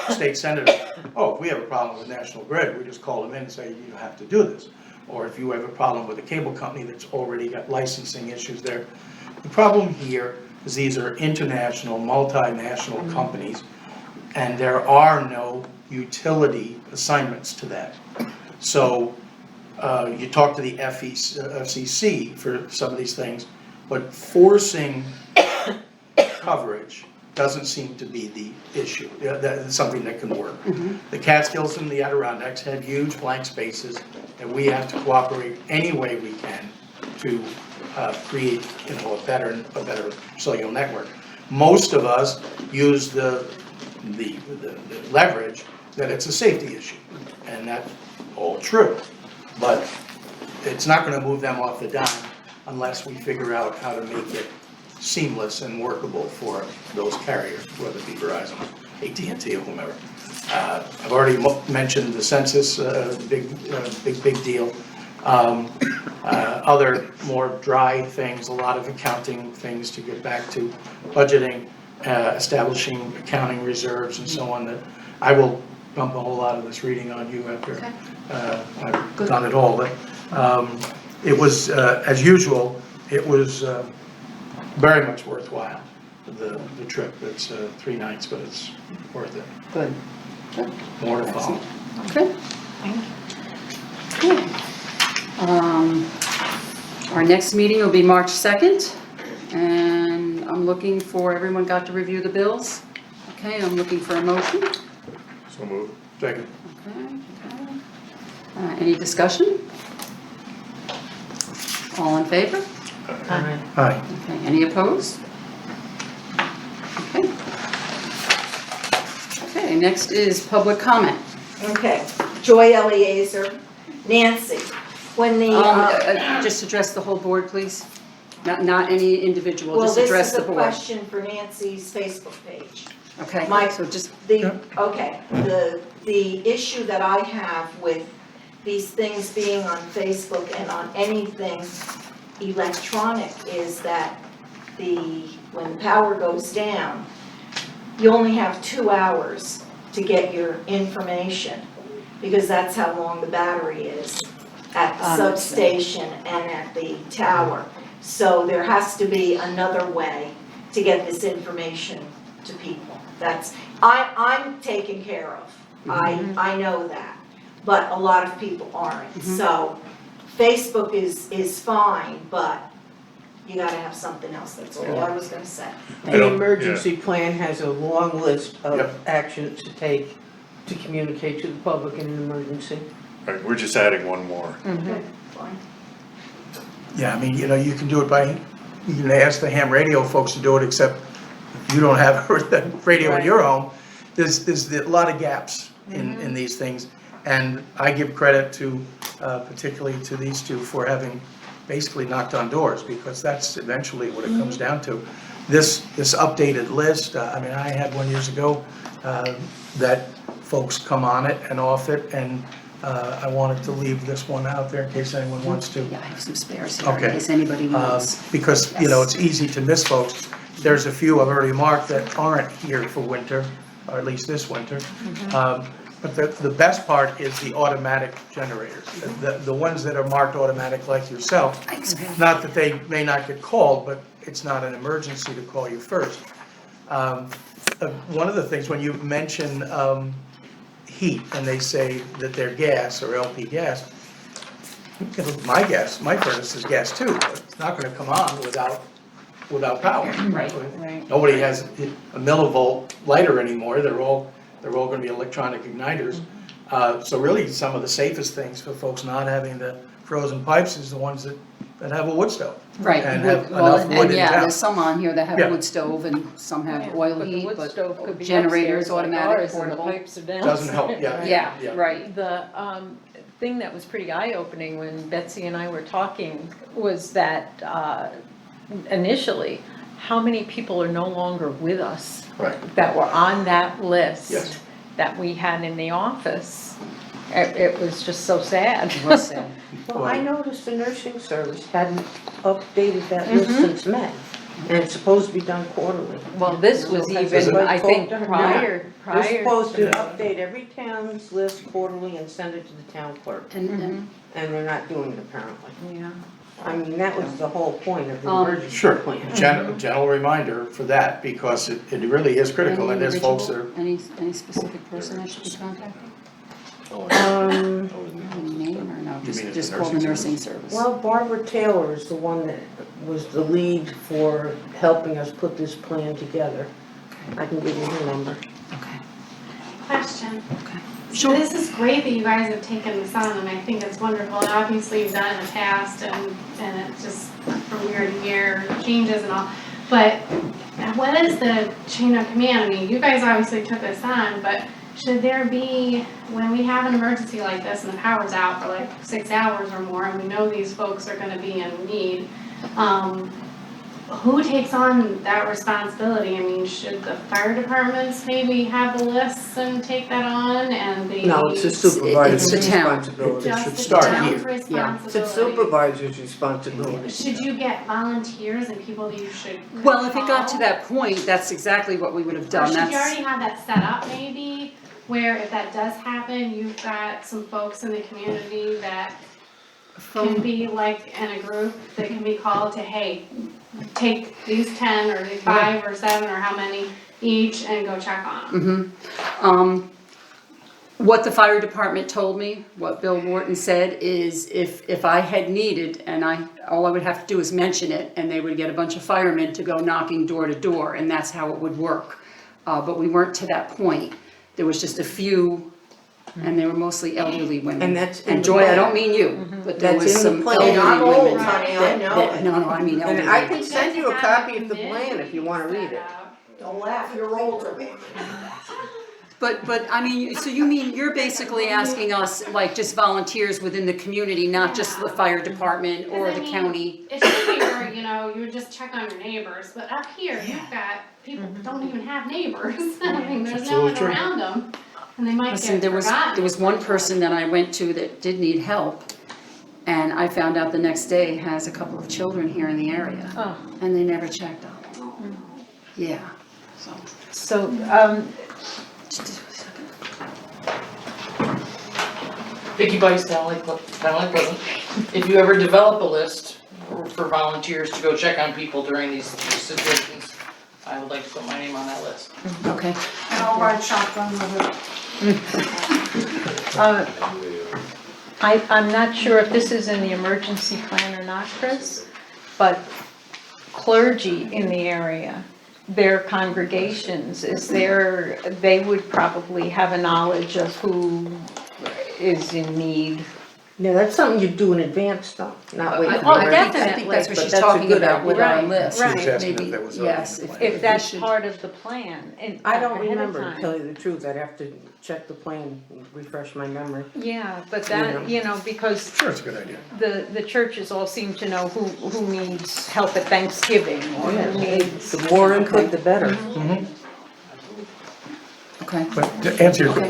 state senators, oh, if we have a problem with National Grid, we just call them in and say, you have to do this. Or if you have a problem with a cable company that's already got licensing issues there. The problem here is these are international, multinational companies, and there are no utility assignments to that. So you talk to the FCC for some of these things, but forcing coverage doesn't seem to be the issue. That's something that can work. The Catskills and the Adirondacks had huge blank spaces, and we have to cooperate any way we can to create, a better cellular network. Most of us use the leverage that it's a safety issue, and that's all true. But it's not going to move them off the dime unless we figure out how to make it seamless and workable for those carriers, whether it be Verizon, AT&T, or whomever. I've already mentioned the census, big deal. Other more dry things, a lot of accounting things to get back to, budgeting, establishing accounting reserves and so on, that I will dump a whole lot of this reading on you after I've done it all. But it was, as usual, it was very much worthwhile, the trip. It's 3 nights, but it's worth it. Good. More to follow. Okay. Cool. Our next meeting will be March 2nd, and I'm looking for, everyone got to review the bills? Okay, I'm looking for a motion. So move. Second. Okay. Any discussion? All in favor? Aye. Okay, any opposed? Okay. Okay, next is public comment. Okay, Joy Eliezer, Nancy, when the, Just address the whole board, please. Not any individual, well, just this address is the a board. question for Nancy's Facebook page. Okay, Mike, so just, The issue that I have with these things being on Facebook and on anything electronic is that when the power goes down, you only have 2 hours to get your information, because that's how long the battery is at the substation and at the tower. So there has to be another way to get this information to people. I'm taken care of. I know that, but a lot of people aren't. So Facebook is fine, but you gotta have something else, that's all I was gonna say. I The don't- emergency plan has a long list of Yep. actions to take to communicate to the public in an emergency. Right, we're just adding one more. Okay, fine. Yeah, I mean, you can do it you can ask the ham radio folks to do it, except if you don't have a radio in your home. There's a lot of gaps in these things. And I give credit to, particularly to these two for having basically knocked on doors, because that's eventually what it comes down to. This updated list, I mean, I had one years ago, that folks come on it and off it, and I wanted to leave this one out there in case anyone wants to. yeah, I have some spares here in Okay. case anybody wants. Because, it's easy to miss folks. There's a few I've already marked that aren't here for winter, or at least this winter. But the best part is the automatic generators, the ones that are marked automatic like yourself. Not that they may not get called, but it's not an emergency to call you first. One of the things, when you mention heat, and they say that they're gas or LP gas, my furnace is gas too, but it's not gonna come on without power. Right. Nobody has a millivolt lighter anymore, they're all gonna be electronic igniters. So really, some of the safest things for folks not having the frozen pipes is the ones that have a wood stove. Right, And have well, enough wood and in yeah, town. there's some on here that have Yeah. wood stove and some have Yeah, oil but the heat, wood but stove could be generators, upstairs like automatic, ours, and the portable. pipes are down. Doesn't help, yeah. Yeah, right. The thing that was pretty eye-opening when Betsy and I were talking was that initially, how many people are no longer with us Right. that were on that list Yes. that we had in the office? It was just so sad. It was sad. Well, I noticed the nursing service hadn't updated that list since May, and it's supposed to be done quarterly. Well, this was Because even, I I think, talked to her. prior. They're supposed to update every town's list quarterly and send it to the town clerk, And and they're not doing it apparently. Yeah. I mean, that was the whole point of the emergency Sure, plan. general reminder for that, because it really is critical, and there's folks that are. Any specific person I should be contacting? Um, Any name or no, You mean at just the call the nursing nursing service? well, Barbara Taylor is the one that was the lead for helping us put this plan together. I can give you her number. Okay, Question. okay. So this is great that you guys have taken this on, and I think it's wonderful, and obviously you've done it in the past, and it's just from year to year, changes and all. But what is the chain of command? I mean, you guys obviously took this on, but should there be, when we have an emergency like this and the power's out for like 6 hours or more, and we know these folks are gonna be in need, who takes on that responsibility? I mean, should the fire departments maybe have the lists and take that on, and the? No, it's the supervisor's It's the town. responsibility. should Just the start town's here. responsibility? It's the supervisor's responsibility. Should you get volunteers and people that you should Well, if it got to call? that point, that's exactly what we would have Or done, should you that's, already have that set up maybe, where if that does happen, you've got some folks in the community that can be like in a group that can be called to, hey, take these 10 or these 5 or 7 or how many each and go check on them. What the fire department told me, what Bill Wharton said, is if I had needed, and all I would have to do is mention it, and they would get a bunch of firemen to go knocking door to door, and that's how it would work. But we weren't to that point. There was just a few, and they were mostly elderly women. And that's in And the Joy, I plan. don't mean you, but there That's was in some the plan. I'm elderly old, women. honey, I know it. No, I mean elderly. And I can send you a copy of the plan if you wanna read it. Don't laugh, you're older. But I mean, so you mean, you're basically asking us, like, just volunteers within the community, not just the fire department or Because, I the mean, county? It should be where, you know, you would just check on your neighbors, but up here, you've got people that don't even have neighbors. I mean, there's no one Absolutely true. around them, and they might Listen, get there was forgotten. one person that I went to that did need help, and I found out the next day has a couple of children here in the area, Oh. and they never checked on them. Yeah, so. So, Just a second. Vicky Bice, Townley Pleasant. If you ever develop a list for volunteers to go check on people during these situations, I would like to put my name on that list. Okay. And I'll ride shotgun with it. I'm not sure if this is in the emergency plan or not, Chris, but clergy in the area, their congregations, they would probably have a knowledge of who is in need. Yeah, that's something you do in advance though, not wait. I for think- the- I think that's what But she's that's a talking good about with our idea. list. Right, She was asking if Maybe, that was yes, already in the if plan. If that's should- part of the plan, and I don't ahead of remember, to time. tell you the truth, I'd have to check the plan, and refresh my memory. Yeah, but that, because Sure, it's a good idea. the churches all seem to know who needs help at Thanksgiving, or who needs. The more input, the better. Okay. But to answer your, I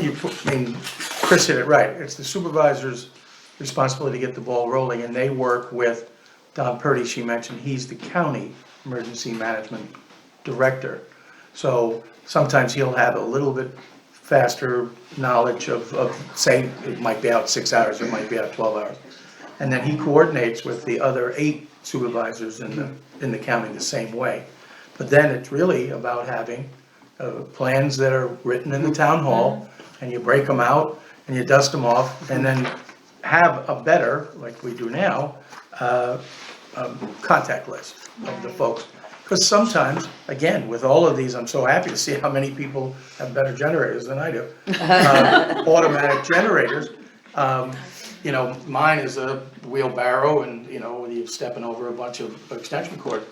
mean, Chris hit it right, it's the supervisor's responsibility to get the ball rolling, and they work with Don Purdy, she mentioned, he's the county emergency management director. So sometimes he'll have a little bit faster knowledge of, say, it might be out 6 hours, it might be out 12 hours. And then he coordinates with the other 8 supervisors in the county the same way. But then it's really about having plans that are written in the town hall, and you break them out, and you dust them off, and then have a better, like we do now, contact list of the folks. Because sometimes, again, with all of these, I'm so happy to see how many people have better generators than I do. Automatic generators, mine is a wheelbarrow and, you're stepping over a bunch of extension cord.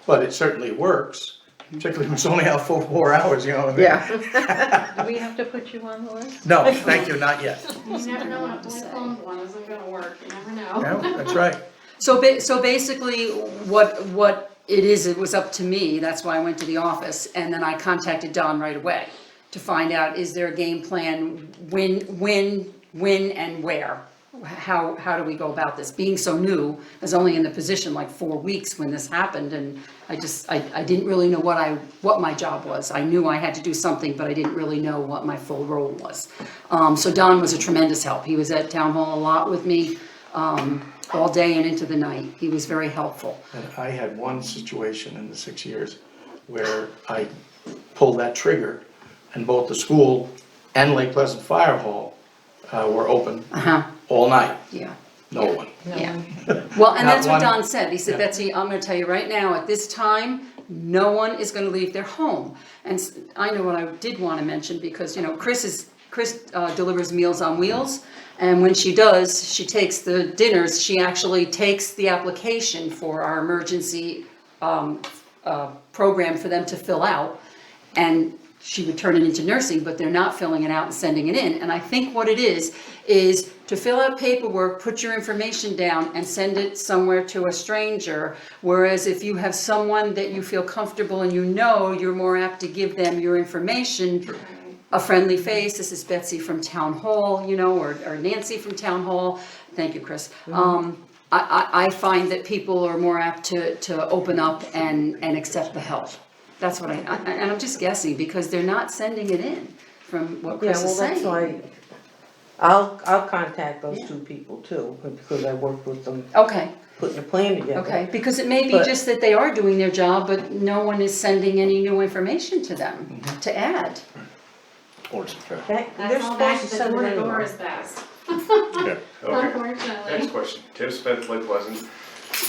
But it certainly works, particularly when it's only out for 4 hours, what I mean? Yeah. Do we have to put you on the list? No, thank you, not yet. You never know when a blue phone one isn't gonna work, you never know. No, that's right. So basically, what it is, it was up to me, that's why I went to the office, and then I contacted Don right away to find out, is there a game plan, when and where? How do we go about this? Being so new, I was only in the position like 4 weeks when this happened, and I didn't really know what my job was. I knew I had to do something, but I didn't really know what my full role was. So Don was a tremendous help. He was at town hall a lot with me, all day and into the night. He was very helpful. And I had one situation in the 6 years where I pulled that trigger, and both the school and Lake Pleasant Fire Hall were open all night, Yeah. no one. Yeah, well, and that's what Not one- Don said, he said, Yeah. Betsy, I'm gonna tell you right now, at this time, no one is gonna leave their home. And I know what I did wanna mention, because, Chris delivers Meals on Wheels, and when she does, she takes the dinners, she actually takes the application for our emergency program for them to fill out, and she would turn it into nursing, but they're not filling it out and sending it in. And I think what it is to fill out paperwork, put your information down and send it somewhere to a stranger. Whereas if you have someone that you feel comfortable and you're more apt to give them your information, a friendly face, this is Betsy from Town Hall, or Nancy from Town Hall. Thank you, Chris. I find that people are more apt to open up and accept the help. That's what and I'm just guessing, because they're not sending it in, from what Yeah, Chris well, is saying. that's why, I'll contact those 2 people too, because I worked with them Okay, putting a plan together. okay, because it may be But- just that they are doing their job, but no one is sending any new information to them to add. Or subtract. They're That's all back supposed to to the send door it to door anyway. is best, Okay, unfortunately. next question. Tim Smith, Lake Pleasant.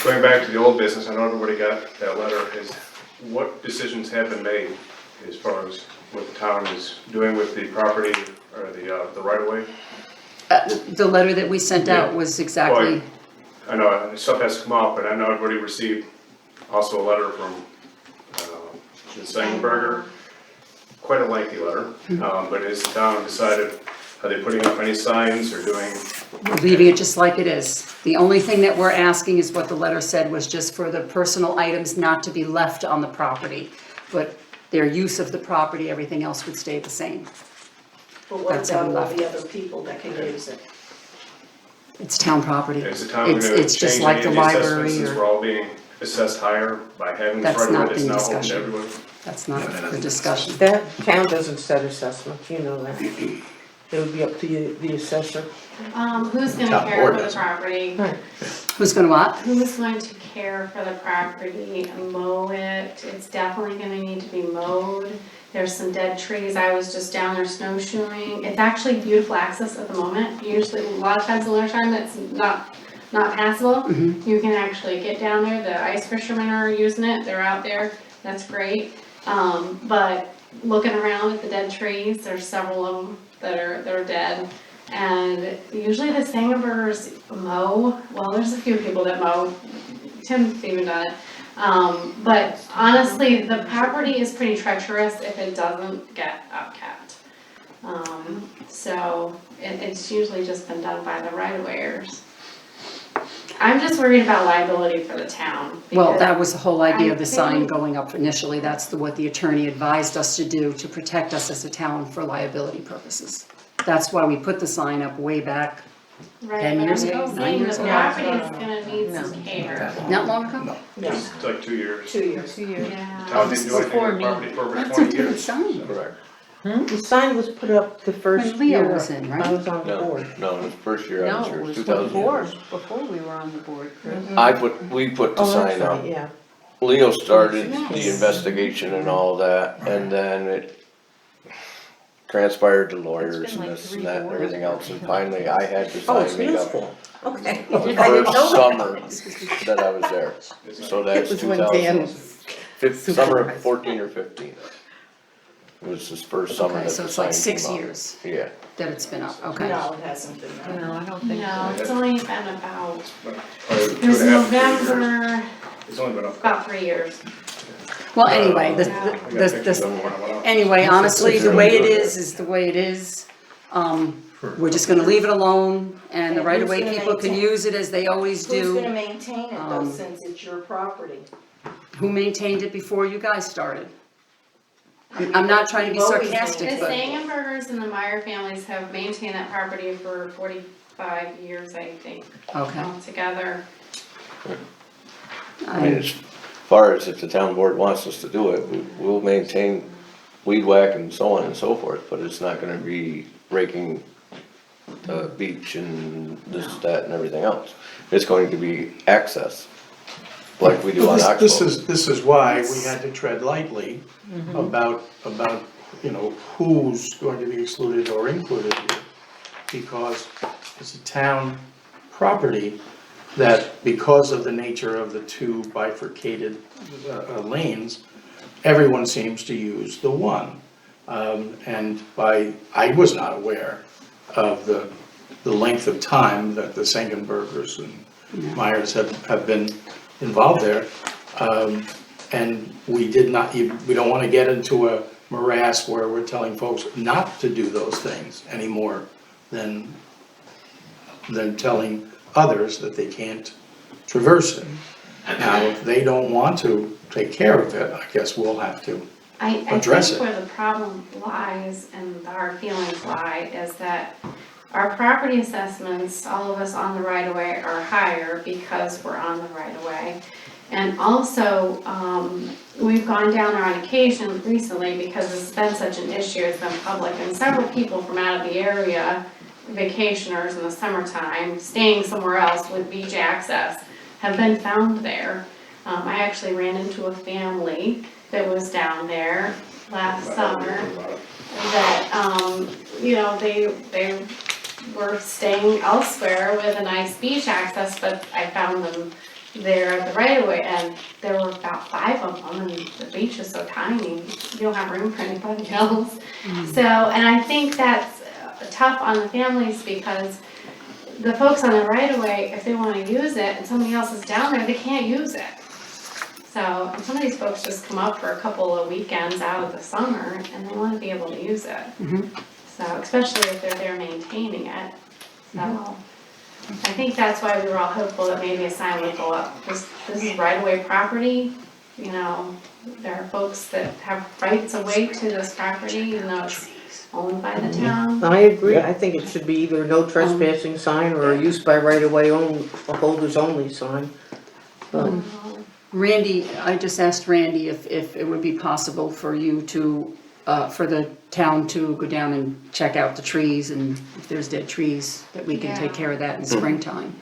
Going back to the old business, I know everybody got that letter, is what decisions have been made as far as what the town is doing with the property or the right of way? The letter that we sent out was exactly, I know stuff has to come out, but I know everybody received also a letter from the Sangenberger, quite a lengthy letter, but has the town decided, are they putting up any signs or doing? we're leaving it just like it is. The only thing that we're asking is what the letter said was just for the personal items not to be left on the property. But their use of the property, everything else would stay the same. But what That's how we about all left the it. other people that can use it? It's town property. Is the town gonna It's just change like any the of the assessments library since or, we're all being assessed higher by having this That's right not away that's in now open to discussion. everyone? that's not for discussion. That town doesn't set assessments, you know that. It would be up to the assessor. Who's gonna Town care board for the doesn't. property? Who's gonna what? Who's going to care for the property, mow it? It's definitely gonna need to be mowed. There's some dead trees. I was just down there snowshoeing. It's actually beautiful access at the moment. Usually, a lot of times in the winter time, it's not passable. You can actually get down there. The ice fishermen are using it. They're out there. That's great. But looking around at the dead trees, there's several of them that are dead. And usually the Sangenbergers mow, well, there's a few people that mow, Tim's even done it. But honestly, the property is pretty treacherous if it doesn't get upkept. So it's usually just been done by the right-of-wayers. I'm just worried about liability for the town. Well, because that was the whole idea of I the sign think- going up initially. That's what the attorney advised us to do to protect us as a town for liability purposes. That's why we put the sign up way back, Right, 10 but years I'm ago, just 9 saying years the ago. property is gonna need some care. not long ago. It's like 2 years. 2 years. Yeah. Town didn't do anything with the property for over That's a 20 different years. sign. Correct. The sign was put up the first When Leo year was in, right? I was on the No, board. no, it was first year I was No, here, it was 2000. before we were on the board, Chris. We put the Oh, that's sign up. right, yeah. Leo started the Yes. investigation and all that, and then it transpired to lawyers It's been and like this 3 and that and boards. everything else, and finally I had the Oh, it's sign made up. useful, okay. The first summer that I was there, so that's It was when Dan 2000, summer of 14 or 15. It was his first summer Okay, that so the it's like sign 6 came up. years Yeah, that it's been up, okay. No, it hasn't been that. No, I don't think No, so. it's only been about, Probably it was 2.5 to 3 years. November, It's only been up. about 3 years. Well, anyway, I got pictures of them when I went out. anyway, honestly, the way it is the way it is. We're just gonna leave it alone, and the And right who's of way gonna people can maintain- use it as they always Who's gonna do. maintain it though, Um, since it's your property? Who maintained it before you guys started? I'm not trying to be You've always sarcastic, The but Sangenbergers and the Meyer families have maintained that property for 45 years, I think, okay. altogether. I mean, as far as if the town board wants us to do it, we'll maintain weed whack and so on and so forth, but it's not gonna be raking the beach and this, that, and everything else. It's going to be access, like we do on Well, this Oxbow. this is why we had to tread lightly about, you know, who's going to be excluded or included here. Because it's a town property that, because of the nature of the two bifurcated lanes, everyone seems to use the one. And I was not aware of the length of time that the Sangenbergers and Myers have been involved there. And we don't wanna get into a morass where we're telling folks not to do those things anymore than telling others that they can't traverse it. Now, if they don't want to take care of it, I guess we'll have to. I think Address it. where the problem lies and our feelings lie is that our property assessments, all of us on the right of way are higher because we're on the right of way. And also, we've gone down there on occasion recently because it's been such an issue, it's been public, and several people from out of the area, vacationers in the summertime, staying somewhere else with beach access, have been found there. I actually ran into a family that was down there last summer that, you know, they were staying elsewhere with a nice beach access, but I found them there at the right of way, and there were about 5 of them, and the beach is so tiny, you don't have room for anybody else. So, and I think that's tough on the families, because the folks on the right of way, if they wanna use it and somebody else is down there, they can't use it. So, and some of these folks just come up for a couple of weekends out of the summer, and they wanna be able to use it. So, especially if they're there maintaining it, so. I think that's why we were all hopeful that maybe a sign would go up, this is right-of-way property, you know, there are folks that have rights of way to this property, even though it's owned by the town. I agree, I think it should be either no trespassing sign or a use by right of way only, a holders only sign. But Randy, I just asked Randy if it would be possible for you to, for the town to go down and check out the trees, and if there's dead trees, that we can take care of that in springtime.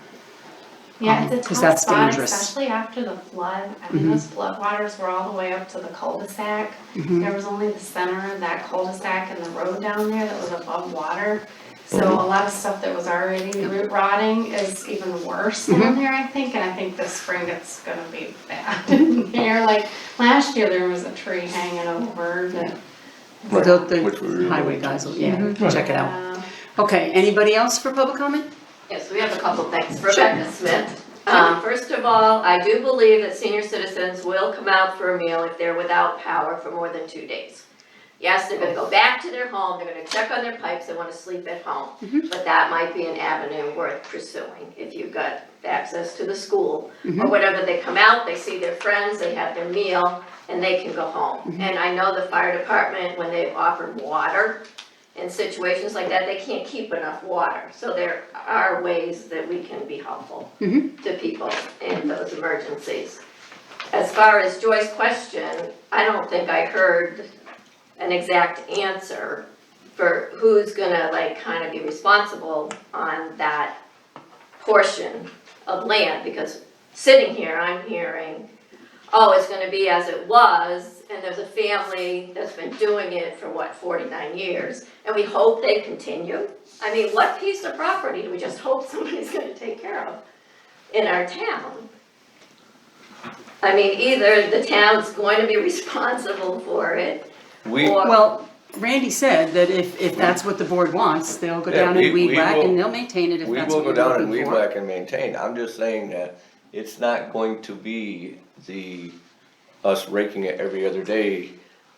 Yeah, it's a 'cause tough that's spot, dangerous. especially after the flood. I mean, those flood waters were all the way up to the cul-de-sac. There was only the center of that cul-de-sac and the road down there that was above water. So a lot of stuff that was already root rotting is even worse down there, I think, and I think this spring it's gonna be bad in there. Like, last year there was a tree hanging over that. Which we The really highway need guys to. will, check it out. Okay, anybody else for public comment? Yes, we have a couple things. Rebecca Smith. First of all, I do believe that senior citizens will come out for a meal if they're without power for more than 2 days. Yes, they're gonna go back to their home, they're gonna check on their pipes, they wanna sleep at home. But that might be an avenue worth pursuing if you've got access to the school. Or whatever, they come out, they see their friends, they have their meal, and they can go home. And I know the fire department, when they've offered water, in situations like that, they can't keep enough water. So there are ways that we can be helpful to people in those emergencies. As far as Joy's question, I don't think I heard an exact answer for who's gonna like kind of be responsible on that portion of land, because sitting here, I'm hearing, oh, it's gonna be as it was, and there's a family that's been doing it for 49 years, and we hope they continue. I mean, what piece of property do we just hope somebody's gonna take care of in our town? I mean, either the town's going to be responsible for it, or. Well, Randy said that if that's what the board wants, they'll go Yeah, down we- and weed we whack, will- and they'll maintain it if We that's will what go you're down and looking weed for. whack and maintain, I'm just saying that it's not going to be us raking it every other day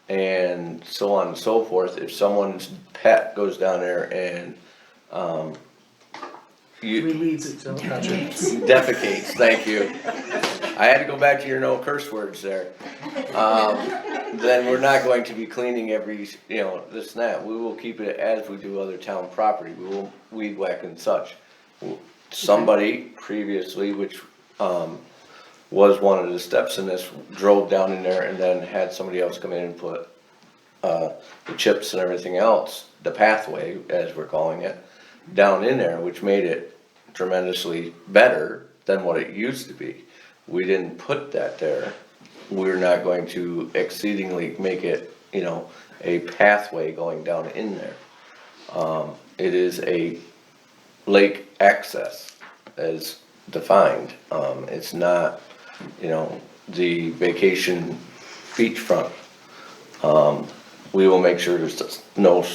and so on and so forth. If someone's pet goes down there and, relieves itself. defecates, thank you. I had to go back to your no curse words there. Then we're not going to be cleaning every, this and that. We will keep it as we do other town property. We will weed whack and such. Somebody previously, which, was one of the steps in this, drove down in there and then had somebody else come in and put, the chips and everything else, the pathway, as we're calling it, down in there, which made it tremendously better than what it used to be. We didn't put that there. We're not going to exceedingly make it, a pathway going down in there. It is a lake access as defined. It's not, the vacation beachfront. We will make sure there's no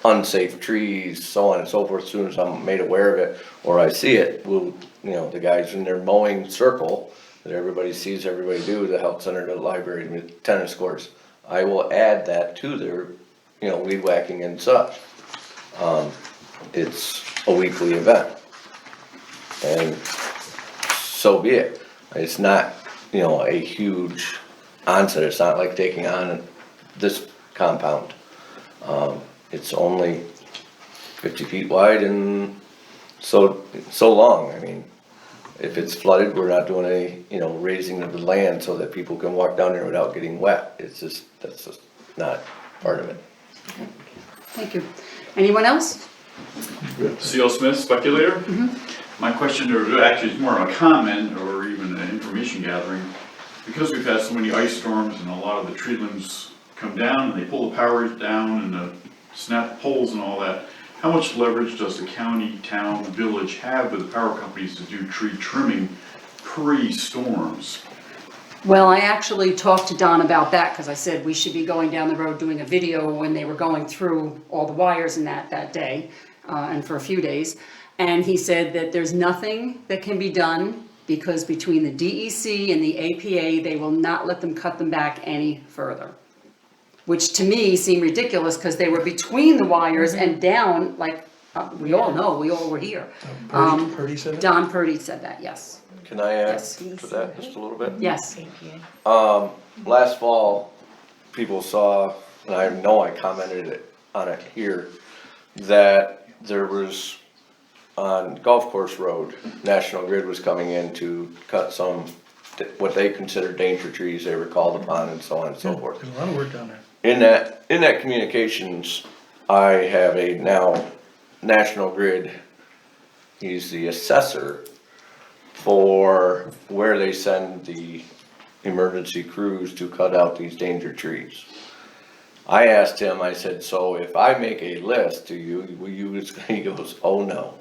unsafe trees, so on and so forth. As soon as I'm made aware of it or I see it, we'll, the guys in their mowing circle that everybody sees everybody do, the health center, the library, the tennis courts, I will add that to their, weed whacking and such. It's a weekly event. And so be it. It's not, a huge onset. It's not like taking on this compound. It's only 50 feet wide and so long. I mean, if it's flooded, we're not doing any, raising of the land so that people can walk down there without getting wet. That's just not part of it. Thank you. Anyone else? C.L. Smith, speculator. My question, or actually it's more of a comment or even an information gathering. Because we've had so many ice storms and a lot of the tree limbs come down and they pull the power down and the snap poles and all that, how much leverage does the county, town, village have with the power companies to do tree trimming pre-storms? Well, I actually talked to Don about that, because I said we should be going down the road doing a video when they were going through all the wires and that day, and for a few days. And he said that there's nothing that can be done, because between the DEC and the APA, they will not let them cut them back any further. Which to me seemed ridiculous, because they were between the wires and down, like, we all know, we all were here. Purdy said that? Don Purdy said that, yes. Can I add Yes. to that just a little bit? Yes. Last fall, people saw, and I know I commented on it here, that there was, on Golf Course Road, National Grid was coming in to cut some, what they consider danger trees, they were called upon, and so on and so forth. There's a lot of work down there. In that communications, I have a now National Grid, he's the assessor for where they send the emergency crews to cut out these danger trees. I asked him, I said, so if I make a list to you, will you, he goes, oh no,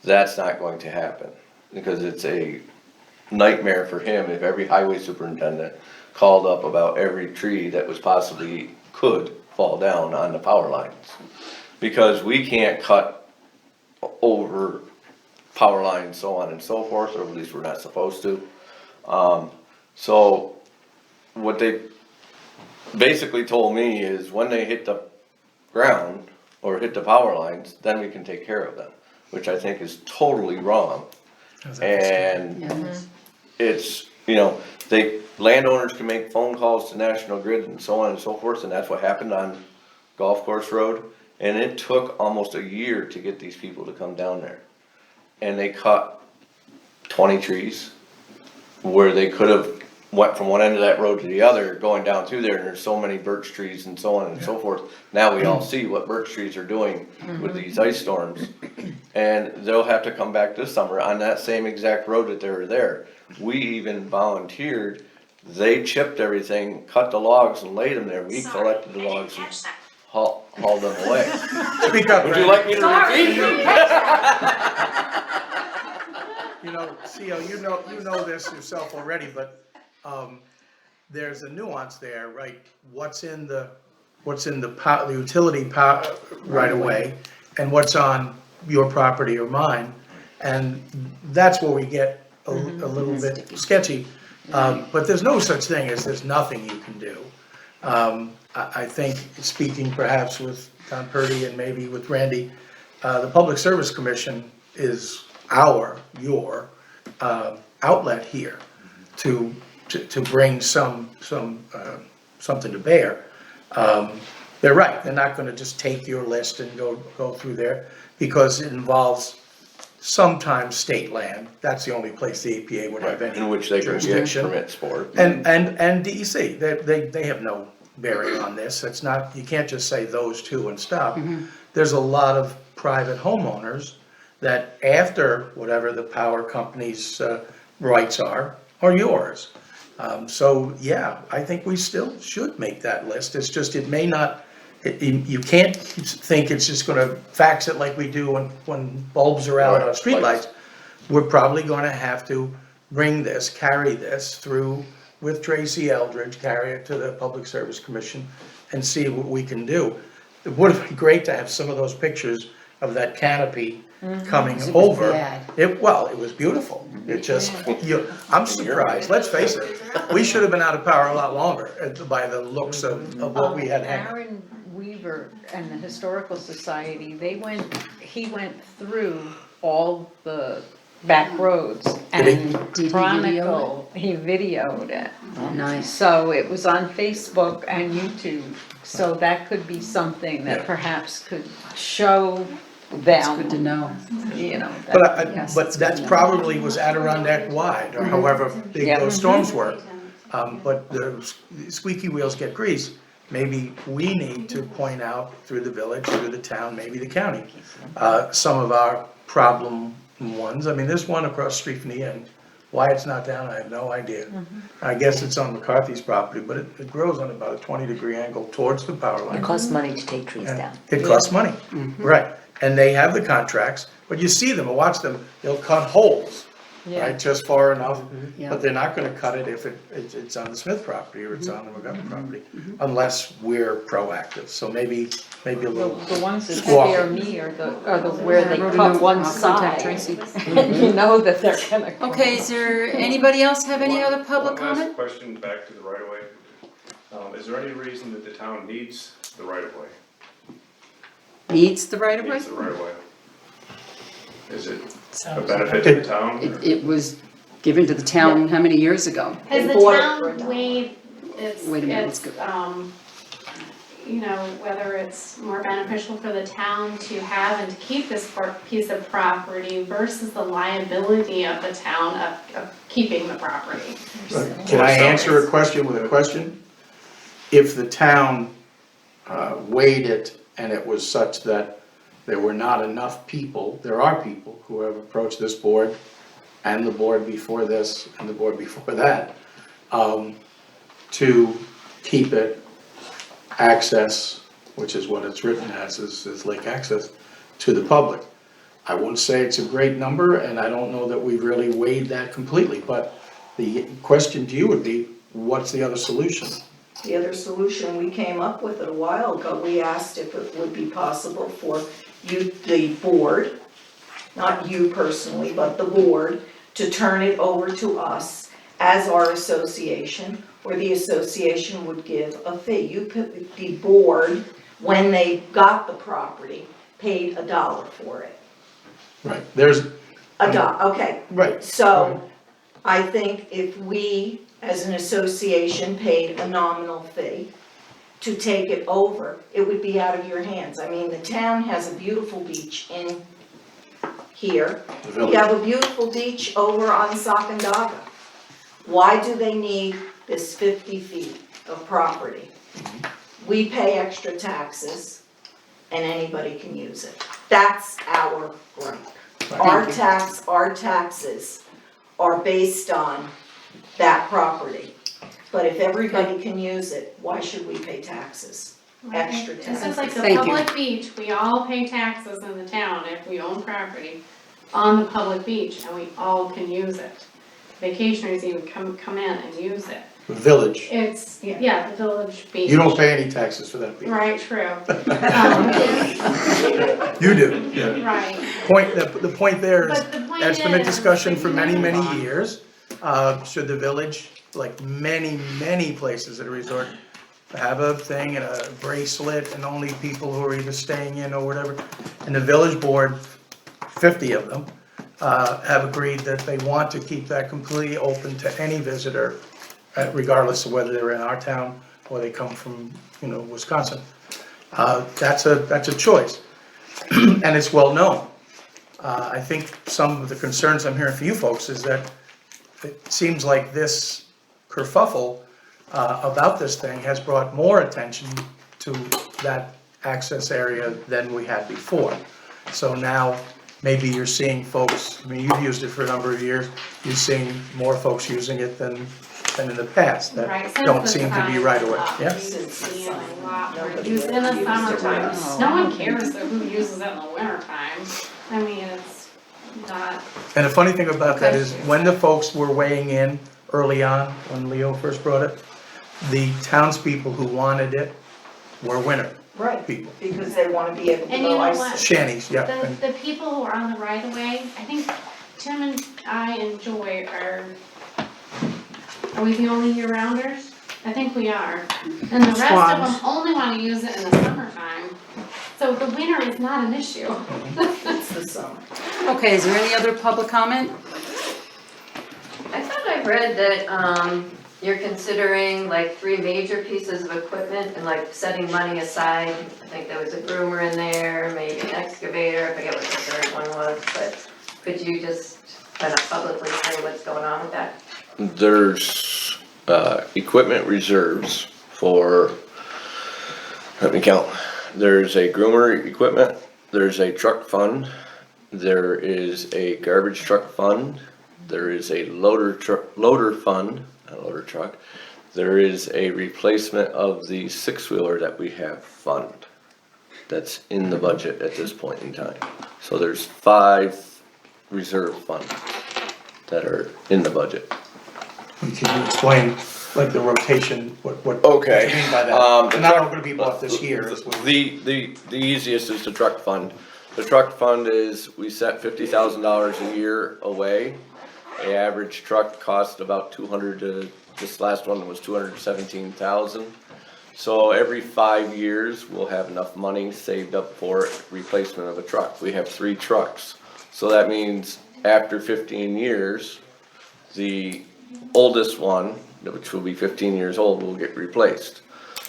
that's not going to happen. Because it's a nightmare for him if every highway superintendent called up about every tree that was possibly could fall down on the power lines. Because we can't cut over power lines, so on and so forth, or at least we're not supposed to. So what they basically told me is when they hit the ground or hit the power lines, then we can take care of them, which I think is totally wrong. And it's, you know, landowners can make phone calls to National Grid and so on and so forth, and that's what happened on Golf Course Road. And it took almost a year to get these people to come down there. And they cut 20 trees where they could have went from one end of that road to the other, going down through there, and there's so many birch trees and so on and so forth. Now we all see what birch trees are doing with these ice storms. And they'll have to come back this summer on that same exact road that they were there. We even volunteered, they chipped everything, cut the logs and laid them there. We collected the logs and hauled them away. Speak up, Would you like me to repeat? You know, CO, you know this yourself already, but, there's a nuance there, right? What's in the utility power right away, and what's on your property or mine, and that's where we get a little bit sketchy. But there's no such thing as there's nothing you can do. I think, speaking perhaps with Don Purdy and maybe with Randy, the Public Service Commission is your outlet here to bring something to bear. They're right, they're not gonna just take your list and go through there, because it involves sometimes state land. That's the only place the APA would have any In which they can get jurisdiction. permits for. And DEC, they have no bearing on this. It's not, you can't just say those two and stop. There's a lot of private homeowners that after whatever the power company's rights are yours. So yeah, I think we still should make that list. It's just, it may not, you can't think it's just gonna fax it like we do when bulbs are out on streetlights. We're probably gonna have to carry this through with Tracy Eldridge, carry it to the Public Service Commission and see what we can do. It would have been great to have some of those pictures of that canopy coming over. It was beautiful. It just, I'm surprised, let's face it. We should have been out of power a lot longer by the looks of what we had hanging. Aaron Weaver and the Historical Society, he went through all the back roads and he videoed it. Nice. So it was on Facebook and YouTube, so that could be something that perhaps could show them. Good to know. You know. But that's probably was Adirondack wide, or however big those storms were. But the squeaky wheels get grease. Maybe we need to point out through the village, through the town, maybe the county, some of our problem ones. I mean, there's one across the street from the inn Why it's not down, I have no idea. I guess it's on McCarthy's property, but it grows on about a 20-degree angle towards the power line. It costs money to take trees And down. it costs money, right, and they have the contracts, but you see them, or watch them, they'll cut holes, right, just far enough, Yeah. but they're not gonna cut it if it's on the Smith property or it's on the McGovern property, unless we're proactive, so maybe a little The ones that squawk. scare me are the where they Wrote a cut note, one I'll contact side. Tracy. You know that they're gonna. Okay, is there, anybody else have any other public One last comment? question back to the right of way. Is there any reason that the town needs the right of way? Needs the right of way? Needs the right of way? Is it a benefit to the town? or- It was given to the town how many years ago? Has They the bought it town for a dollar. weighed its, Wait a minute, let's go. you know, whether it's more beneficial for the town to have and to keep this piece of property versus the liability of the town of keeping the property? Can I answer a question with a question? If the town weighed it and it was such that there were not enough people, there are people who have approached this board and the board before this and the board before that, to keep it access, which is what it's written as, is lake access, to the public. I wouldn't say it's a great number, and I don't know that we've really weighed that completely, but the question to you would be, what's the other solution? The other solution we came up with a while ago, we asked if it would be possible for you, the board, not you personally, but the board, to turn it over to us as our association, where the association would give a fee. You put the board, when they got the property, paid $1 for it. Right, there's, Okay, right, so I think if we, as an association, paid a nominal fee to take it over, it would be out of your hands. I mean, the town has a beautiful beach in here. the We village. have a beautiful beach over on Sacandaga. Why do they need this 50 feet of property? We pay extra taxes and anybody can use it. That's our gripe. Our taxes are based on that property. But if everybody can use it, why should we pay taxes? Extra It's just like the Thank you. public beach, we all pay taxes in the town if we own property on the public beach and we all can use it. Vacationers even come in and use it. Village, It's, yeah, the village beach. you don't pay any taxes for that beach. Right, true. You do. Right, The point there is, but the point that's been a is, discussion if for you many, have a many law- years. Should the village, like many places at a resort, have a thing and a bracelet and only people who are either staying in or whatever? And the village board, 50 of them, have agreed that they want to keep that completely open to any visitor, regardless of whether they're in our town or they come from, Wisconsin. That's a choice, and it's well known. I think some of the concerns I'm hearing from you folks is that it seems like this kerfuffle about this thing has brought more attention to that access area than we had before. So now, maybe you're seeing folks, you've used it for a number of years, you're seeing more folks using it than in the past, Right, that since don't the seem to be sign right was away, up, yeah? we've been seeing a lot more use in the summertime. No one cares who uses it in the wintertime. I mean, it's not, And the funny thing about that is, when the folks were weighing in early on, when Leo first brought it, the townspeople who wanted it were winter Right, people. because they wanna be able to And you go know ice. what? Shanties, yeah. the people who are on the right of way, I think Tim and I and Joy are we the only year rounders? I think we are. And the rest of Swans. them only wanna use it in the summertime. So the winter is not an issue. It's the summer. Okay, is there any other public comment? I thought I read that, you're considering like 3 major pieces of equipment and like setting money aside. I think there was a groomer in there, maybe an excavator, I forget what the third one was, but could you just kind of publicly say what's going on with that? There's, equipment reserves for, let me count. There's a groomer equipment, there's a truck fund, there is a garbage truck fund, there is a loader fund, not loader truck. There is a replacement of the six-wheeler that we have fund that's in the budget at this point in time. So there's 5 reserve funds that are in the budget. Can you explain, like, the rotation, what Okay. you mean by that? The They're not truck- gonna be bought this year, is what- The easiest is the truck fund. The truck fund is, we set $50,000 a year away. The average truck cost about 200 to, this last one was 217,000. So every 5 years, we'll have enough money saved up for replacement of a truck. We have 3 trucks. So that means after 15 years, the oldest one, which will be 15 years old, will get replaced.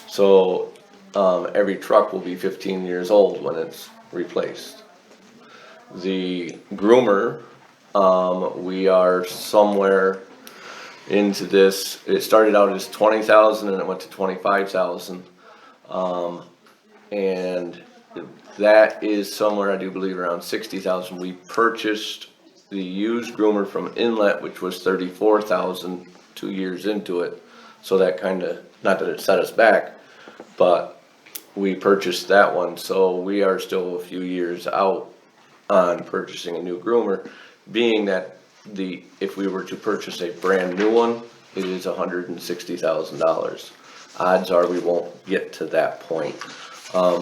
So, every truck will be 15 years old when it's replaced. The groomer, we are somewhere into this, it started out as 20,000 and it went to 25,000. And that is somewhere, I do believe, around 60,000. We purchased the used groomer from Inlet, which was 34,000 2 years into it. So that kinda, not that it set us back, but we purchased that one, so we are still a few years out on purchasing a new groomer, being that if we were to purchase a brand new one, it is $160,000. Odds are we won't get to that point.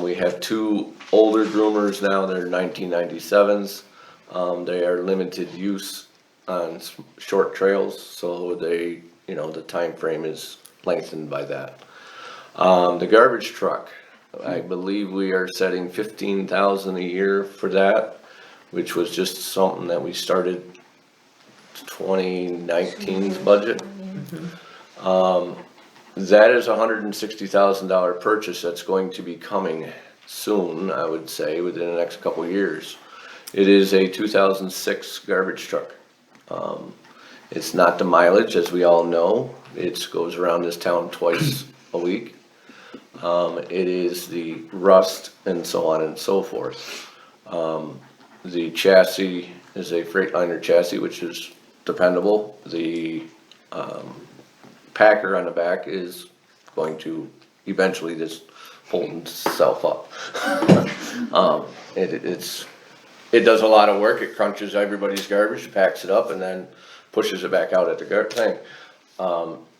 We have 2 older groomers now, they're 1997s. They are limited use on short trails, so they, the time frame is lengthened by that. The garbage truck, I believe we are setting 15,000 a year for that, which was just something that we started 2019's budget. That is a $160,000 purchase that's going to be coming soon, I would say, within the next couple of years. It is a 2006 garbage truck. It's not the mileage, as we all know. It goes around this town twice a week. It is the rust and so on and so forth. The chassis is a Freightliner chassis, which is dependable. The packer on the back is going to eventually just fold itself up. It does a lot of work. It crunches everybody's garbage, packs it up, and then pushes it back out at the thing.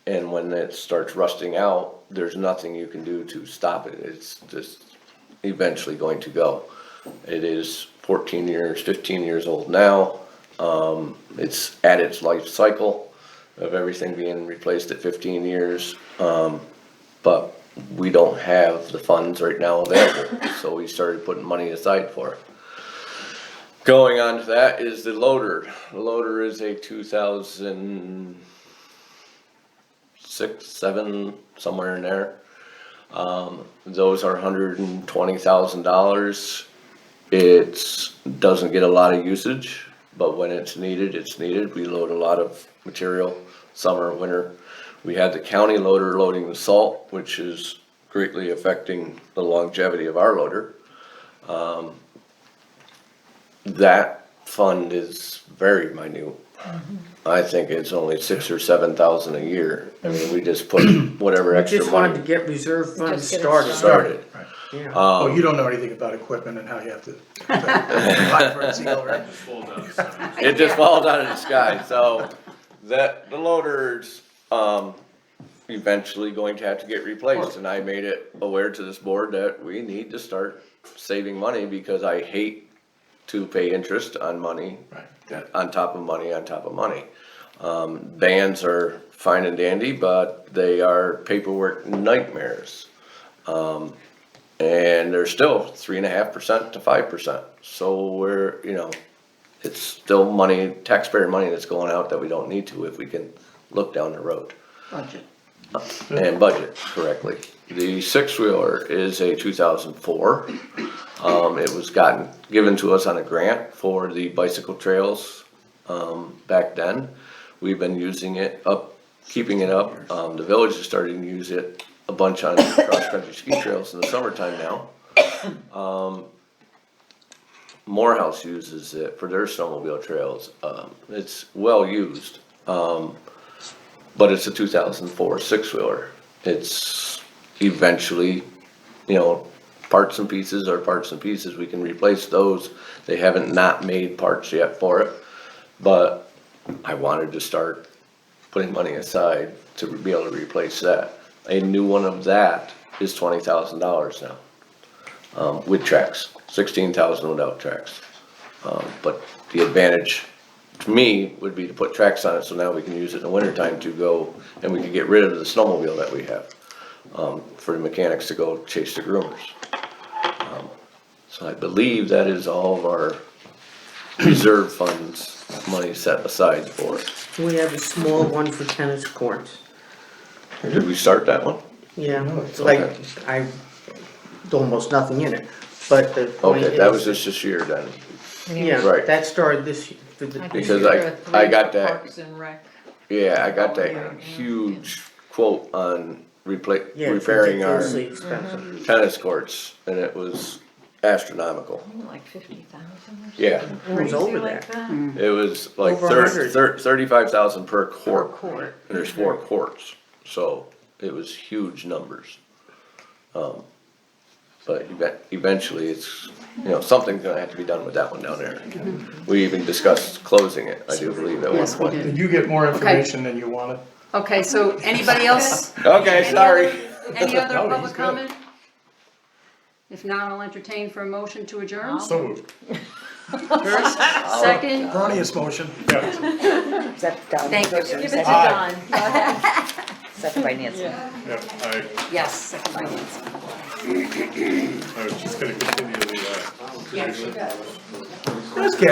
And when it starts rusting out, there's nothing you can do to stop it. It's just eventually going to go. It is 15 years old now. It's at its life cycle of everything being replaced at 15 years. But we don't have the funds right now available, so we started putting money aside for it. Going on to that is the loader. The loader is a 2006, 7, somewhere in there. Those are $120,000. It doesn't get a lot of usage, but when it's needed, it's needed. We load a lot of material, summer, winter. We had the county loader loading the salt, which is greatly affecting the longevity of our loader. That fund is very minute. I think it's only 6,000 or 7,000 a year. I mean, we just put whatever We extra just wanted to money get reserve funds Just get it started. started. Yeah. Oh, you don't know anything about equipment and how you have to apply for a seal, right? It just falls out of the sky, so the loader's, eventually going to have to get replaced, and I made it aware to this board that we need to start saving money, because I hate to pay interest on money, on top of money, on top of money. Bands are fine and dandy, but they are paperwork nightmares. And they're still 3.5% to 5%, so it's still money, taxpayer money that's going out that we don't need to if we can look down the road. Budget. And budget correctly. The 6-wheeler is a 2004. It was given to us on a grant for the bicycle trails, back then. We've been using it keeping it up. The village is starting to use it a bunch on cross-country ski trails in the summertime now. Morehouse uses it for their snowmobile trails. It's well used. But it's a 2004 six-wheeler. It's eventually, parts and pieces are parts and pieces. We can replace those. They haven't not made parts yet for it. But I wanted to start putting money aside to be able to replace that. A new one of that is $20,000 now, with tracks, 16,000 without tracks. But the advantage to me would be to put tracks on it, so now we can use it in the wintertime to go, and we can get rid of the snowmobile that we have, for the mechanics to go chase the groomers. So I believe that is all of our reserve funds, money set aside for it. We have a small one for tennis courts. Did we start that one? Yeah, it's like, almost nothing in it, but the point Okay, that is- was just this year then, Yeah, Right. that started this, for the, because I got that, Parks and Rec. yeah, I got that huge quote on yeah, it's repairing our ridiculously expensive. tennis courts, and it was astronomical. Like 50,000 or something. Yeah, It was over Crazy like that. that. it was like Over 100. 35,000 per court, Court. and there's 4 courts, so it was huge numbers. But eventually it's, something's gonna have to be done with that one down there. We even discussed closing it, I do believe at one Yes, we point. did. Did you get more information than you wanted? Okay, so anybody else? Okay, Any sorry. Any other No, he's public good. comment? If not, I'll entertain for a motion to adjourn. So moved. First, second, Erroneous motion. Is that Don? Thank you. Give it to Aye. Don. Second by Nancy. Yeah, yes, second by Nancy. I was just gonna continue the, tradition. Let's get